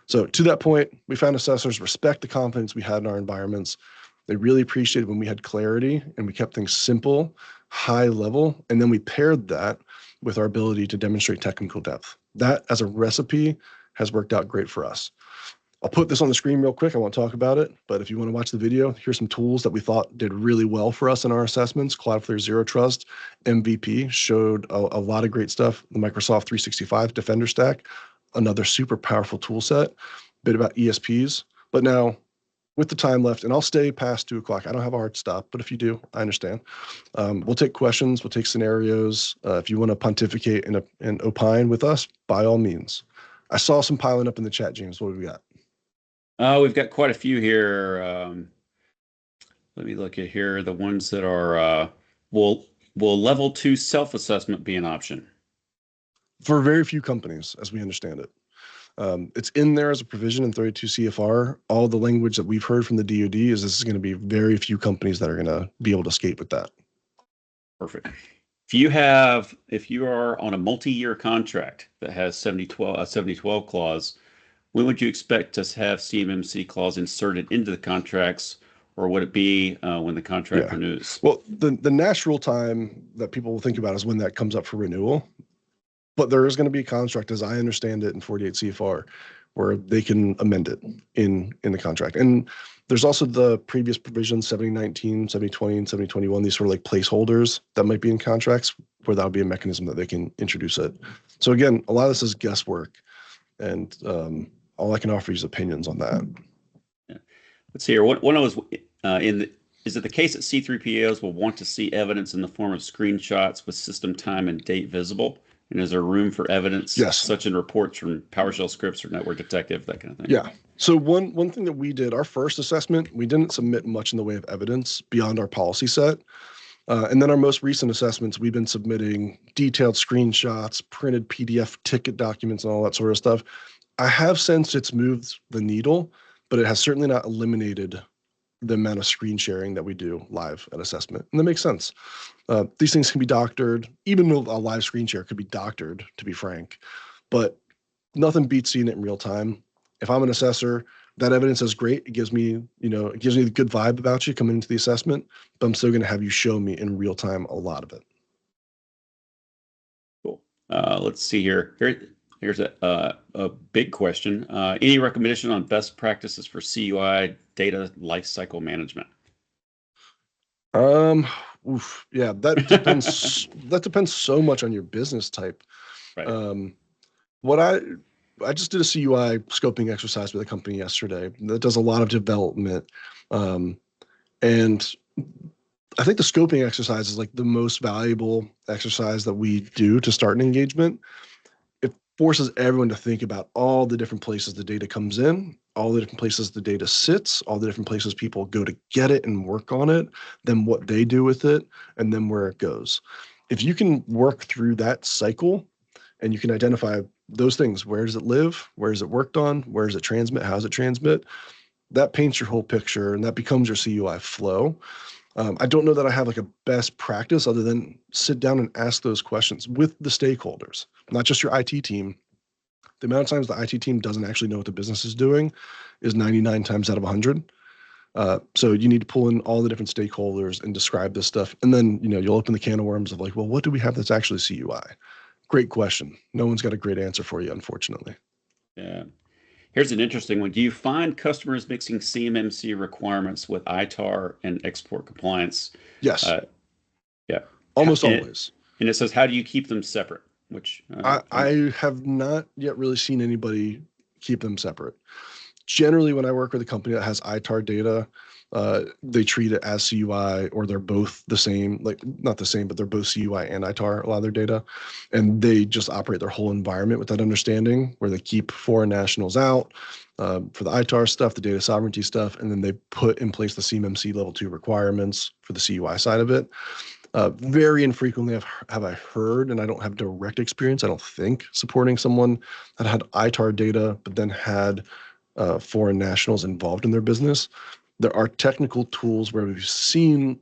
So to that point, we found assessors respect the confidence we had in our environments. They really appreciated when we had clarity and we kept things simple, high level, and then we paired that with our ability to demonstrate technical depth. That as a recipe has worked out great for us. I'll put this on the screen real quick. I won't talk about it, but if you want to watch the video, here's some tools that we thought did really well for us in our assessments. Cloudflare Zero Trust MVP showed a lot of great stuff. The Microsoft 365 Defender Stack, another super powerful tool set, a bit about ESPs. But now with the time left, and I'll stay past 2 o'clock. I don't have a hard stop, but if you do, I understand. We'll take questions, we'll take scenarios. If you want to pontificate and opine with us, by all means. I saw some piling up in the chat, James. What do we got? We've got quite a few here. Let me look at here. The ones that are, will level 2 self-assessment be an option? For very few companies, as we understand it. It's in there as a provision in 32 CFR. All the language that we've heard from the DoD is this is going to be very few companies that are going to be able to escape with that. Perfect. If you are on a multi-year contract that has 7012 clause, when would you expect to have CMMC clause inserted into the contracts, or would it be when the contract renews? Well, the natural time that people will think about is when that comes up for renewal. But there is going to be a construct, as I understand it, in 48 CFR, where they can amend it in the contract. And There's also the previous provisions, 7019, 7020, and 7021, these sort of like placeholders that might be in contracts where that would be a mechanism that they can introduce it. So again, a lot of this is guesswork, and all I can offer is opinions on that. Yeah. Let's see here. One was is it the case that C3PAOs will want to see evidence in the form of screenshots with system time and date visible? And is there room for evidence, Yes, such in reports from PowerShell scripts or network detective, that kind of thing? Yeah. So one thing that we did, our first assessment, we didn't submit much in the way of evidence beyond our policy set. And then our most recent assessments, we've been submitting detailed screenshots, printed PDF ticket documents, and all that sort of stuff. I have sensed it's moved the needle, but it has certainly not eliminated the amount of screen sharing that we do live at assessment. And that makes sense. These things can be doctored, even though a live screen share could be doctored, to be frank, but nothing beats seeing it in real time. If I'm an assessor, that evidence is great. It gives me, it gives me the good vibe about you coming into the assessment, but I'm still going to have you show me in real time a lot of it. Cool. Let's see here. Here's a big question. Any recommendation on best practices for CUI data lifecycle management? Yeah, that depends. That depends so much on your business type. Right. What I just did a CUI scoping exercise with a company yesterday that does a lot of development, and I think the scoping exercise is like the most valuable exercise that we do to start an engagement. It forces everyone to think about all the different places the data comes in, all the different places the data sits, all the different places people go to get it and work on it, then what they do with it, and then where it goes. If you can work through that cycle and you can identify those things, where does it live? Where is it worked on? Where does it transmit? How does it transmit? That paints your whole picture and that becomes your CUI flow. I don't know that I have like a best practice other than sit down and ask those questions with the stakeholders, not just your IT team. The amount of times the IT team doesn't actually know what the business is doing is 99 times out of 100. So you need to pull in all the different stakeholders and describe this stuff. And then, you'll open the can of worms of like, well, what do we have that's actually CUI? Great question. No one's got a great answer for you, unfortunately. Yeah. Here's an interesting one. Do you find customers mixing CMMC requirements with ITAR and export compliance? Yes. Yeah. Almost always. And it says, how do you keep them separate? Which I have not yet really seen anybody keep them separate. Generally, when I work with a company that has ITAR data, they treat it as CUI, or they're both the same, like not the same, but they're both CUI and ITAR, a lot of their data. And they just operate their whole environment with that understanding where they keep foreign nationals out for the ITAR stuff, the data sovereignty stuff, and then they put in place the CMMC level 2 requirements for the CUI side of it. Very infrequently have I heard, and I don't have direct experience, I don't think, supporting someone that had ITAR data, but then had foreign nationals involved in their business. There are technical tools where we've seen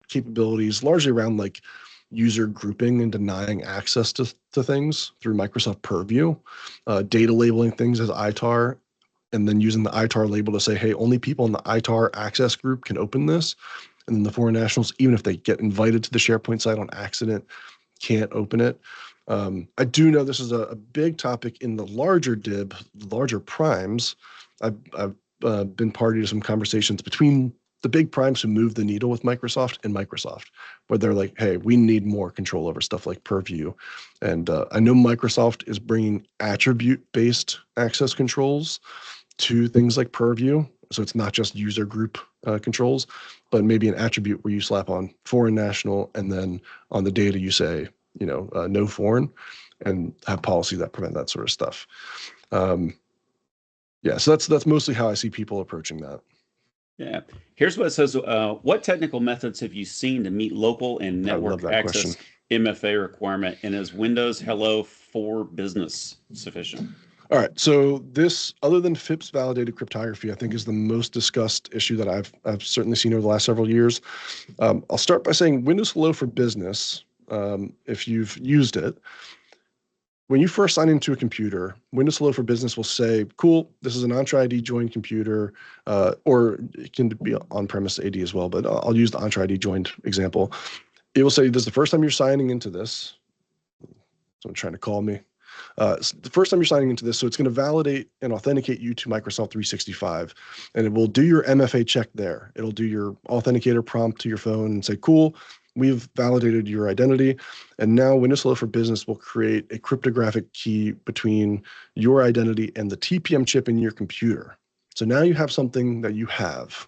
capabilities largely around like user grouping and denying access to things through Microsoft Purview, data labeling things as ITAR, and then using the ITAR label to say, hey, only people in the ITAR access group can open this. And then the foreign nationals, even if they get invited to the SharePoint site on accident, can't open it. I do know this is a big topic in the larger DIB, larger primes. I've been party to some conversations between the big primes who move the needle with Microsoft and Microsoft, where they're like, hey, we need more control over stuff like Purview. And I know Microsoft is bringing attribute-based access controls to things like Purview. So it's not just user group controls, but maybe an attribute where you slap on foreign national, and then on the data you say, no foreign, and have policy that prevent that sort of stuff. Yeah, so that's mostly how I see people approaching that. Yeah. Here's what it says. What technical methods have you seen to meet local and network access MFA requirement? And is Windows Hello for Business sufficient? All right. So this, other than FIPS validated cryptography, I think is the most discussed issue that I've certainly seen over the last several years. I'll start by saying Windows Hello for Business, if you've used it, when you first sign into a computer, Windows Hello for Business will say, cool, this is an Entra ID joined computer, or it can be on-premise AD as well, but I'll use the Entra ID joined example. It will say, this is the first time you're signing into this. Someone trying to call me. The first time you're signing into this, so it's going to validate and authenticate you to Microsoft 365, and it will do your MFA check there. It'll do your authenticator prompt to your phone and say, cool, we've validated your identity. And now Windows Hello for Business will create a cryptographic key between your identity and the TPM chip in your computer. So now you have something that you have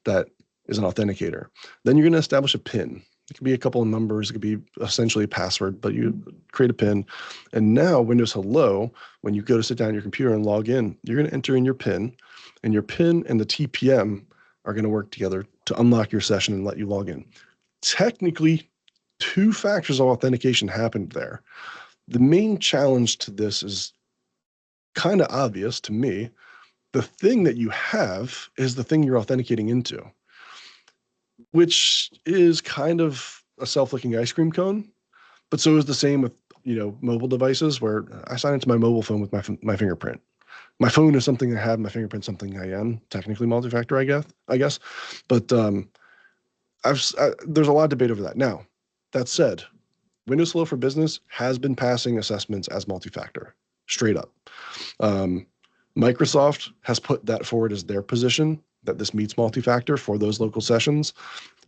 that is an authenticator. Then you're going to establish a PIN. It could be a couple of numbers. It could be essentially a password, but you create a PIN. And now Windows Hello, when you go to sit down on your computer and log in, you're going to enter in your PIN, and your PIN and the TPM are going to work together to unlock your session and let you log in. Technically, 2 factors of authentication happened there. The main challenge to this is kind of obvious to me. The thing that you have is the thing you're authenticating into, which is kind of a self-licking ice cream cone. But so is the same with, mobile devices, where I sign into my mobile phone with my fingerprint. My phone is something I have, my fingerprint something I am. Technically multi-factor, I guess. But there's a lot of debate over that. Now, that said, Windows Hello for Business has been passing assessments as multi-factor, straight up. Microsoft has put that forward as their position, that this meets multi-factor for those local sessions.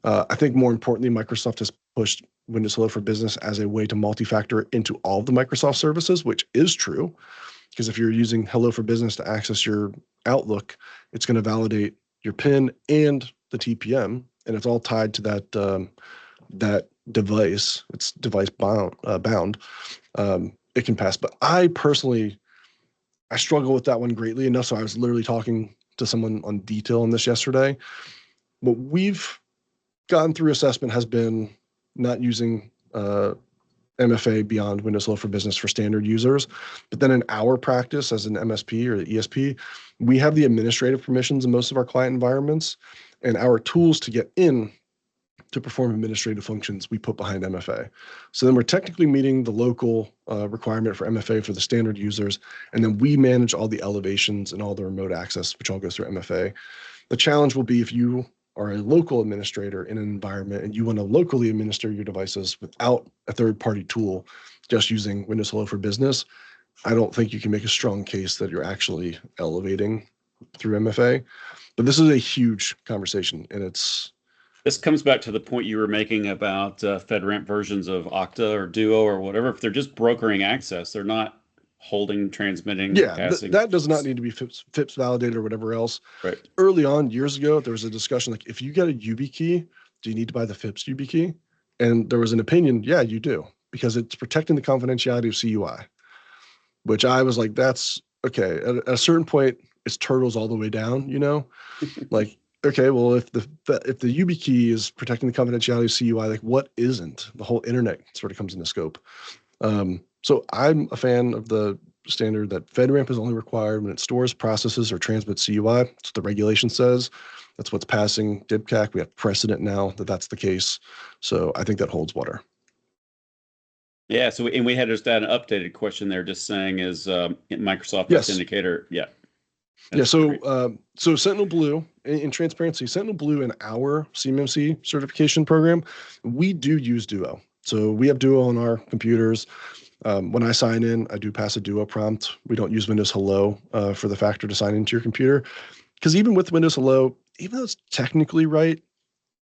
I think more importantly, Microsoft has pushed Windows Hello for Business as a way to multi-factor into all of the Microsoft services, which is true, because if you're using Hello for Business to access your Outlook, it's going to validate your PIN and the TPM, and it's all tied to that device. It's device bound. It can pass, but I struggle with that one greatly enough. So I was literally talking to someone on detail on this yesterday. What we've gotten through assessment has been not using MFA beyond Windows Hello for Business for standard users. But then in our practice as an MSP or the ESP, we have the administrative permissions in most of our client environments, and our tools to get in to perform administrative functions we put behind MFA. So then we're technically meeting the local requirement for MFA for the standard users, and then we manage all the elevations and all the remote access, which all goes through MFA. The challenge will be if you are a local administrator in an environment and you want to locally administer your devices without a third-party tool, just using Windows Hello for Business, I don't think you can make a strong case that you're actually elevating through MFA. But this is a huge conversation, and this comes back to the point you were making about FedRAMP versions of Okta or Duo or whatever. If they're just brokering access, they're not holding, transmitting, passing. That does not need to be FIPS validated or whatever else. Right. Early on, years ago, there was a discussion like, if you get a YubiKey, do you need to buy the FIPS YubiKey? And there was an opinion, yeah, you do, because it's protecting the confidentiality of CUI, which I was like, that's okay. At a certain point, it's turtles all the way down, like, okay, well, if the YubiKey is protecting the confidentiality of CUI, like what isn't? The whole internet sort of comes into scope. So I'm a fan of the standard that FedRAMP is only required when it stores, processes, or transmits CUI. That's what the regulation says. That's what's passing DIBCAC. We have precedent now that that's the case. So I think that holds water. Yeah. So, and we had just an updated question there, just saying is Microsoft Yes. Authenticator. Yeah. Yeah. So Sentinel Blue, in transparency, Sentinel Blue in our CMMC certification program, we do use Duo. So we have Duo on our computers. When I sign in, I do pass a Duo prompt. We don't use Windows Hello for the factor to sign into your computer. Because even with Windows Hello, even though it's technically right,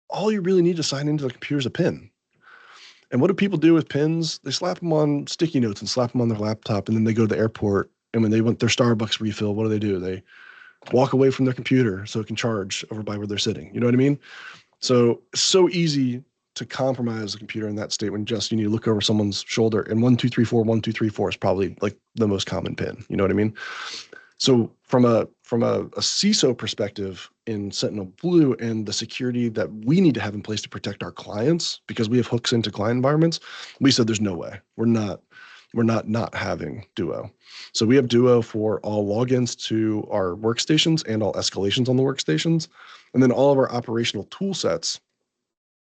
all you really need to sign into the computer is a PIN. And what do people do with pins? They slap them on sticky notes and slap them on their laptop, and then they go to the airport. And when they want their Starbucks refill, what do? They walk away from their computer so it can charge over by where they're sitting. You know what I mean? So it's so easy to compromise the computer in that state when just you need to look over someone's shoulder, and 1234 is probably like the most common pin. You know what I mean? So from a CISO perspective in Sentinel Blue and the security that we need to have in place to protect our clients, because we have hooks into client environments, we said there's no way. We're not having Duo. So we have Duo for all logins to our workstations and all escalations on the workstations. And then all of our operational tool sets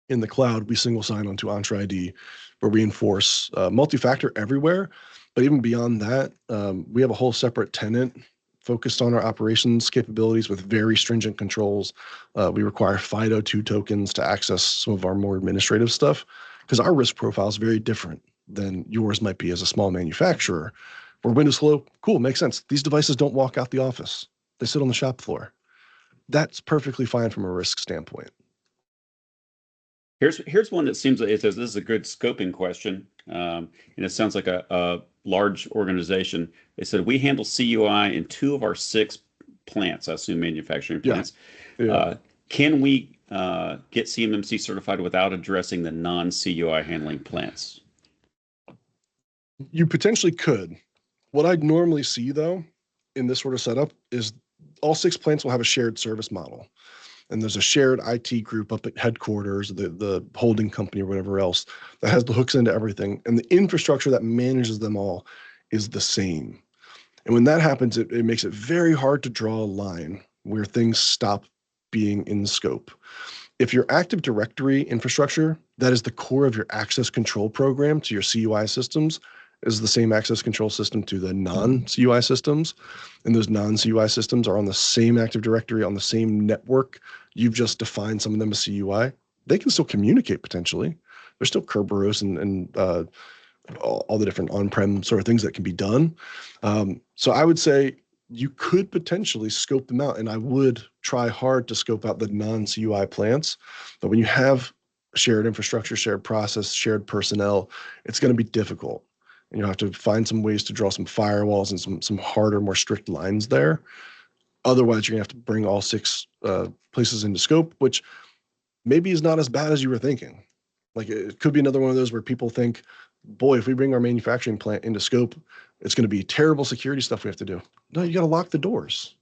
in the cloud, we single sign onto Entra ID, where we enforce multi-factor everywhere. But even beyond that, we have a whole separate tenant focused on our operations capabilities with very stringent controls. We require FIDO2 tokens to access some of our more administrative stuff, because our risk profile is very different than yours might be as a small manufacturer, Where Windows Hello, cool, makes sense. These devices don't walk out the office. They sit on the shop floor. That's perfectly fine from a risk standpoint. Here's one that seems like this is a good scoping question, and it sounds like a large organization. They said we handle CUI in 2 of our 6 plants. I assume manufacturing plants. Yeah. Can we get CMMC certified without addressing the non-CUI handling plants? You potentially could. What I'd normally see, though, in this sort of setup is all 6 plants will have a shared service model. And there's a shared IT group up at headquarters, the holding company or whatever else, that has the hooks into everything. And the infrastructure that manages them all is the same. And when that happens, it makes it very hard to draw a line where things stop being in scope. If your Active Directory infrastructure, that is the core of your access control program to your CUI systems, is the same access control system to the non-CUI systems, and those non-CUI systems are on the same Active Directory, on the same network, you've just defined some of them as CUI, they can still communicate potentially. There's still Kerberos and all the different on-prem sort of things that can be done. So I would say you could potentially scope them out, and I would try hard to scope out the non-CUI plants. But when you have shared infrastructure, shared process, shared personnel, it's going to be difficult. And you'll have to find some ways to draw some firewalls and some harder, more strict lines there. Otherwise, you're going to have to bring all 6 places into scope, which maybe is not as bad as you were thinking. Like, it could be another one of those where people think, boy, if we bring our manufacturing plant into scope, it's going to be terrible security stuff we have to do. No, you got to lock the doors.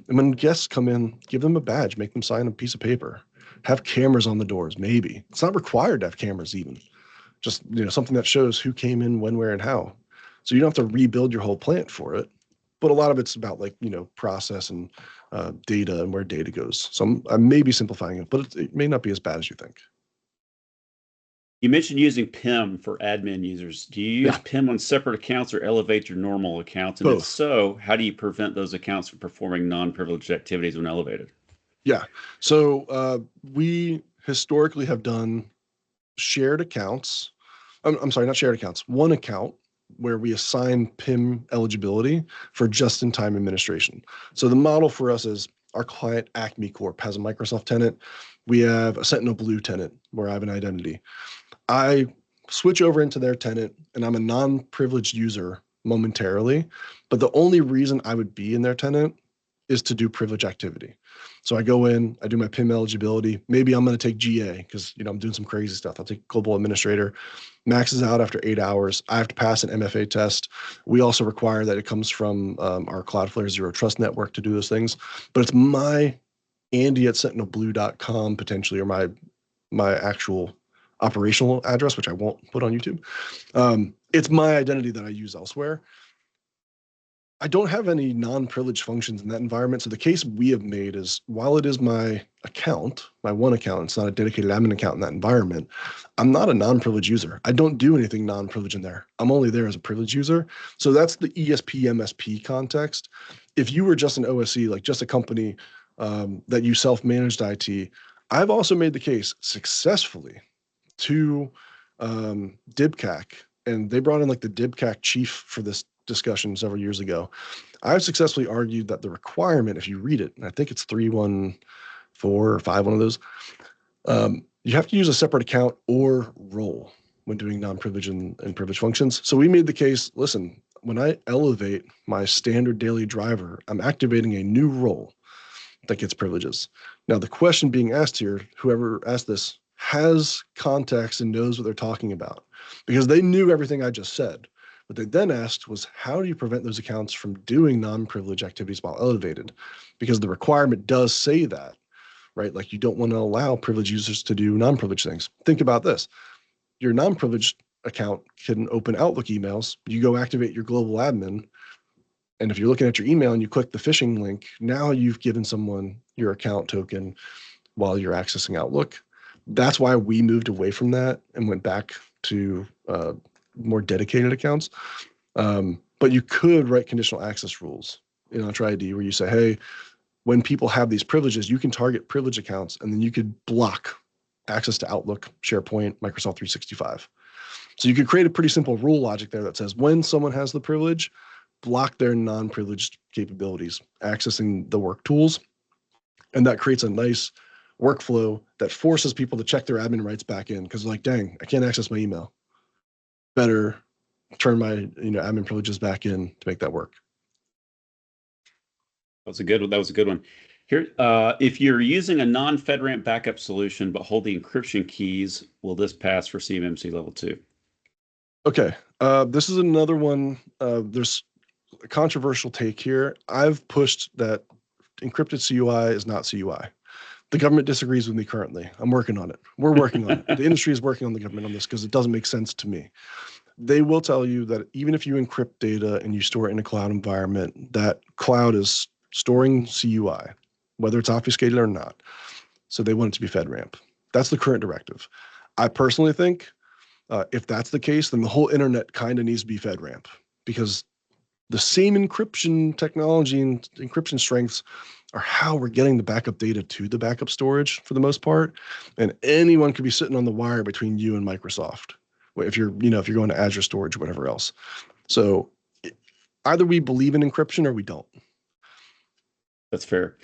And when guests come in, give them a badge, make them sign a piece of paper, have cameras on the doors. Maybe it's not required to have cameras, even just, something that shows who came in, when, where, and how. So you don't have to rebuild your whole plant for it. But a lot of it's about process and data and where data goes. So I'm maybe simplifying it, but it may not be as bad as you think. You mentioned using PIM for admin users. Do you use PIM on separate accounts or elevate your normal accounts? And Both. if so, how do you prevent those accounts from performing non-privileged activities when elevated? Yeah. So we historically have done shared accounts. I'm sorry, not shared accounts. One account where we assign PIM eligibility for just-in-time administration. So the model for us is our client Acme Corp has a Microsoft tenant. We have a Sentinel Blue tenant where I have an identity. I switch over into their tenant and I'm a non-privileged user momentarily, but the only reason I would be in their tenant is to do privilege activity. So I go in, I do my PIM eligibility. Maybe I'm going to take GA because, I'm doing some crazy stuff. I'll take Global Administrator, maxes out after 8 hours. I have to pass an MFA test. We also require that it comes from our Cloudflare Zero Trust network to do those things. But it's my Andy at sentinelblue.com potentially, or my actual operational address, which I won't put on YouTube. It's my identity that I use elsewhere. I don't have any non-privileged functions in that environment. So the case we have made is, while it is my account, my one account, it's not a dedicated admin account in that environment, I'm not a non-privileged user. I don't do anything non-privileged in there. I'm only there as a privileged user. So that's the ESP MSP context. If you were just an OSC, like just a company that you self-managed IT, I've also made the case successfully to DIBCAC, and they brought in like the DIBCAC chief for this discussion several years ago. I've successfully argued that the requirement, if you read it, and I think it's 314 or 5, one of those, you have to use a separate account or role when doing non-privileged and privileged functions. So we made the case, listen, when I elevate my standard daily driver, I'm activating a new role that gets privileges. Now, the question being asked here, whoever asked this, has context and knows what they're talking about, because they knew everything I just said. What they then asked was, how do you prevent those accounts from doing non-privileged activities while elevated? Because the requirement does say that, right? Like, you don't want to allow privileged users to do non-privileged things. Think about this. Your non-privileged account can open Outlook emails. You go activate your global admin, and if you're looking at your email and you click the phishing link, now you've given someone your account token while you're accessing Outlook. That's why we moved away from that and went back to more dedicated accounts. But you could write conditional access rules in Entra ID where you say, hey, when people have these privileges, you can target privilege accounts, and then you could block access to Outlook, SharePoint, Microsoft 365. So you could create a pretty simple rule logic there that says when someone has the privilege, block their non-privileged capabilities, accessing the work tools. And that creates a nice workflow that forces people to check their admin rights back in, because like, dang, I can't access my email. Better turn my admin privileges back in to make that work. That was a good one. Here, if you're using a non-FedRAMP backup solution but hold the encryption keys, will this pass for CMMC level 2? Okay, this is another one. There's a controversial take here. I've pushed that encrypted CUI is not CUI. The government disagrees with me currently. I'm working on it. We're working on it. The industry is working on the government on this because it doesn't make sense to me. They will tell you that even if you encrypt data and you store it in a cloud environment, that cloud is storing CUI, whether it's obfuscated or not. So they want it to be FedRAMP. That's the current directive. I personally think if that's the case, then the whole internet kind of needs to be FedRAMP, because the same encryption technology and encryption strengths are how we're getting the backup data to the backup storage for the most part. And anyone could be sitting on the wire between you and Microsoft, if you're going to Azure storage or whatever else. So either we believe in encryption or we don't. That's fair.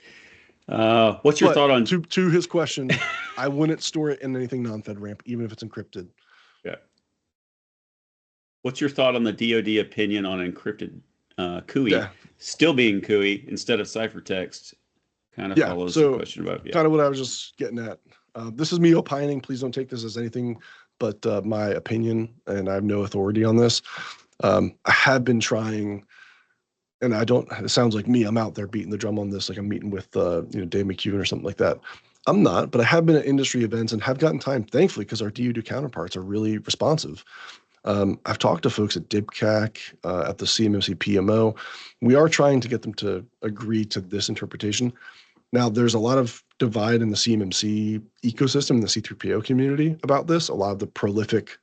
What's your thought on to his question? I wouldn't store it in anything non-FedRAMP, even if it's encrypted. Yeah. What's your thought on the DoD opinion on encrypted 𝐸 still being 𝐸 instead of ciphertext? Kind of follows the question about kind of what I was just getting at. This is me opining. Please don't take this as anything but my opinion, and I have no authority on this. I have been trying, and it sounds like me, I'm out there beating the drum on this, like I'm meeting with Dave McCune or something like that. I'm not, but I have been at industry events and have gotten time, thankfully, because our DoD counterparts are really responsive. I've talked to folks at DIBCAC, at the CMMC PMO. We are trying to get them to agree to this interpretation. Now, there's a lot of divide in the CMMC ecosystem, the C3PO community about this. A lot of the prolific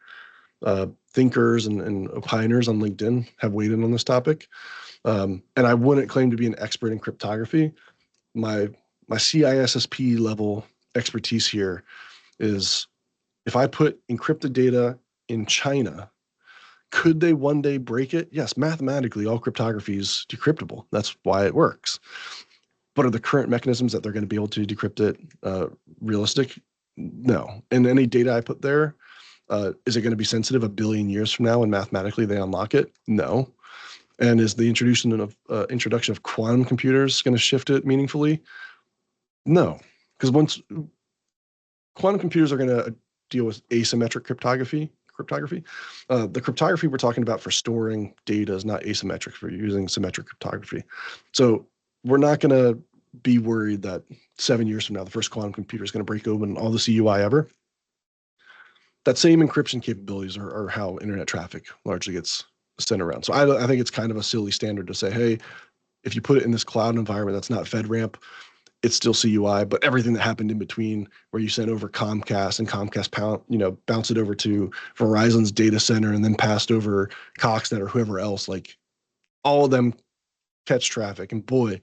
thinkers and pioneers on LinkedIn have weighed in on this topic. And I wouldn't claim to be an expert in cryptography. My CISSP level expertise here is, if I put encrypted data in China, could they one day break it? Yes, mathematically, all cryptography is decryptable. That's why it works. But are the current mechanisms that they're going to be able to decrypt it realistic? No. And any data I put there, is it going to be sensitive 1 billion years from now when mathematically they unlock it? No. And is the introduction of quantum computers going to shift it meaningfully? No. Because once quantum computers are going to deal with asymmetric cryptography, the cryptography we're talking about for storing data is not asymmetric. We're using symmetric cryptography. So we're not going to be worried that 7 years from now, the first quantum computer is going to break open all the CUI ever. That same encryption capabilities are how internet traffic largely gets sent around. So I think it's kind of a silly standard to say, hey, if you put it in this cloud environment that's not FedRAMP, it's still CUI, but everything that happened in between, where you sent over Comcast and Comcast bounce it over to Verizon's data center and then passed over CoxNet or whoever else, like all of them catch traffic. And boy,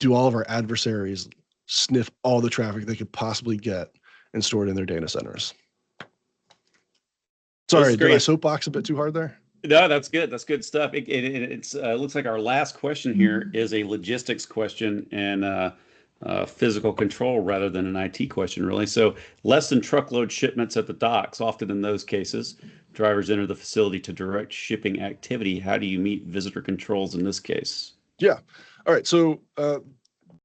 do all of our adversaries sniff all the traffic they could possibly get and store it in their data centers. Sorry, did I soapbox a bit too hard there? No, that's good. That's good stuff. It looks like our last question here is a logistics question and physical control rather than an IT question, really. So less than truckload shipments at the docks. Often in those cases, drivers enter the facility to direct shipping activity. How do you meet visitor controls in this case? Yeah. All right. So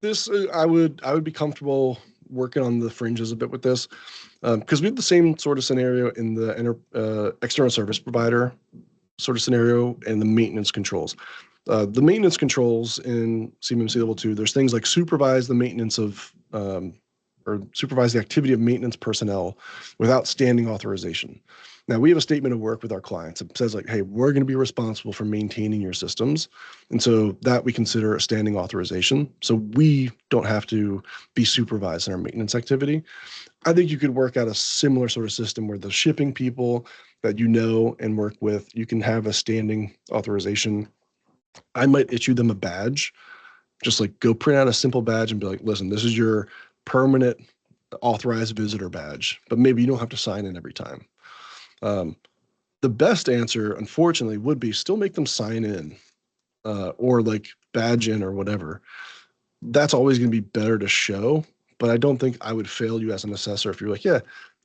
this I would be comfortable working on the fringes a bit with this, because we have the same sort of scenario in the external service provider sort of scenario and the maintenance controls. The maintenance controls in CMMC Level 2, there's things like supervise the maintenance of or supervise the activity of maintenance personnel without standing authorization. Now, we have a statement of work with our clients. It says like, hey, we're going to be responsible for maintaining your systems. And so that we consider a standing authorization. So we don't have to be supervised in our maintenance activity. I think you could work out a similar sort of system where the shipping people that you know and work with, you can have a standing authorization. I might issue them a badge, just like go print out a simple badge and be like, listen, this is your permanent authorized visitor badge, but maybe you don't have to sign in every time. The best answer, unfortunately, would be still make them sign in or like badge in or whatever, that's always going to be better to show. But I don't think I would fail you as an assessor if you're like, yeah,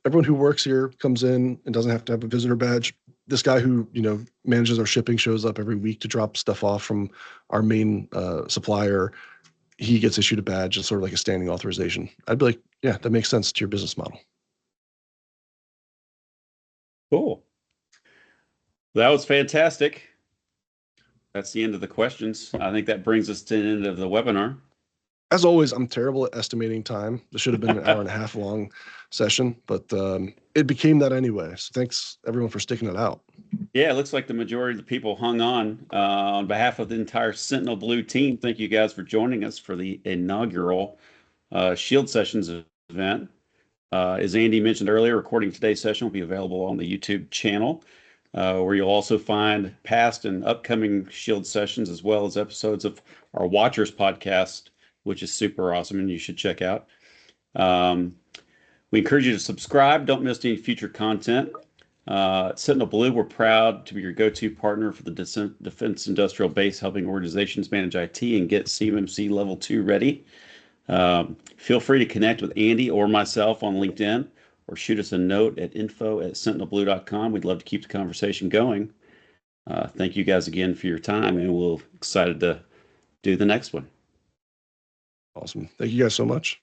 everyone who works here comes in and doesn't have to have a visitor badge. This guy who, manages our shipping shows up every week to drop stuff off from our main supplier. He gets issued a badge. It's sort of like a standing authorization. I'd be like, yeah, that makes sense to your business model. Cool. That was fantastic. That's the end of the questions. I think that brings us to the end of the webinar. As always, I'm terrible at estimating time. This should have been an hour and a half long session, but it became that anyway. So thanks everyone for sticking it out. Yeah, it looks like the majority of the people hung on behalf of the entire Sentinel Blue team. Thank you guys for joining us for the inaugural Shield Sessions event. As Andy mentioned earlier, recording today's session will be available on the YouTube channel, where you'll also find past and upcoming Shield sessions, as well as episodes of our Watchers podcast, which is super awesome and you should check out. We encourage you to subscribe. Don't miss any future content. At Sentinel Blue, we're proud to be your go-to partner for the Defense Industrial Base, helping organizations manage IT and get CMMC Level 2 ready. Feel free to connect with Andy or myself on LinkedIn, or shoot us a note at info@sentinelblue.com. We'd love to keep the conversation going. Thank you guys again for your time, and we're excited to do the next one. Awesome. Thank you guys so much.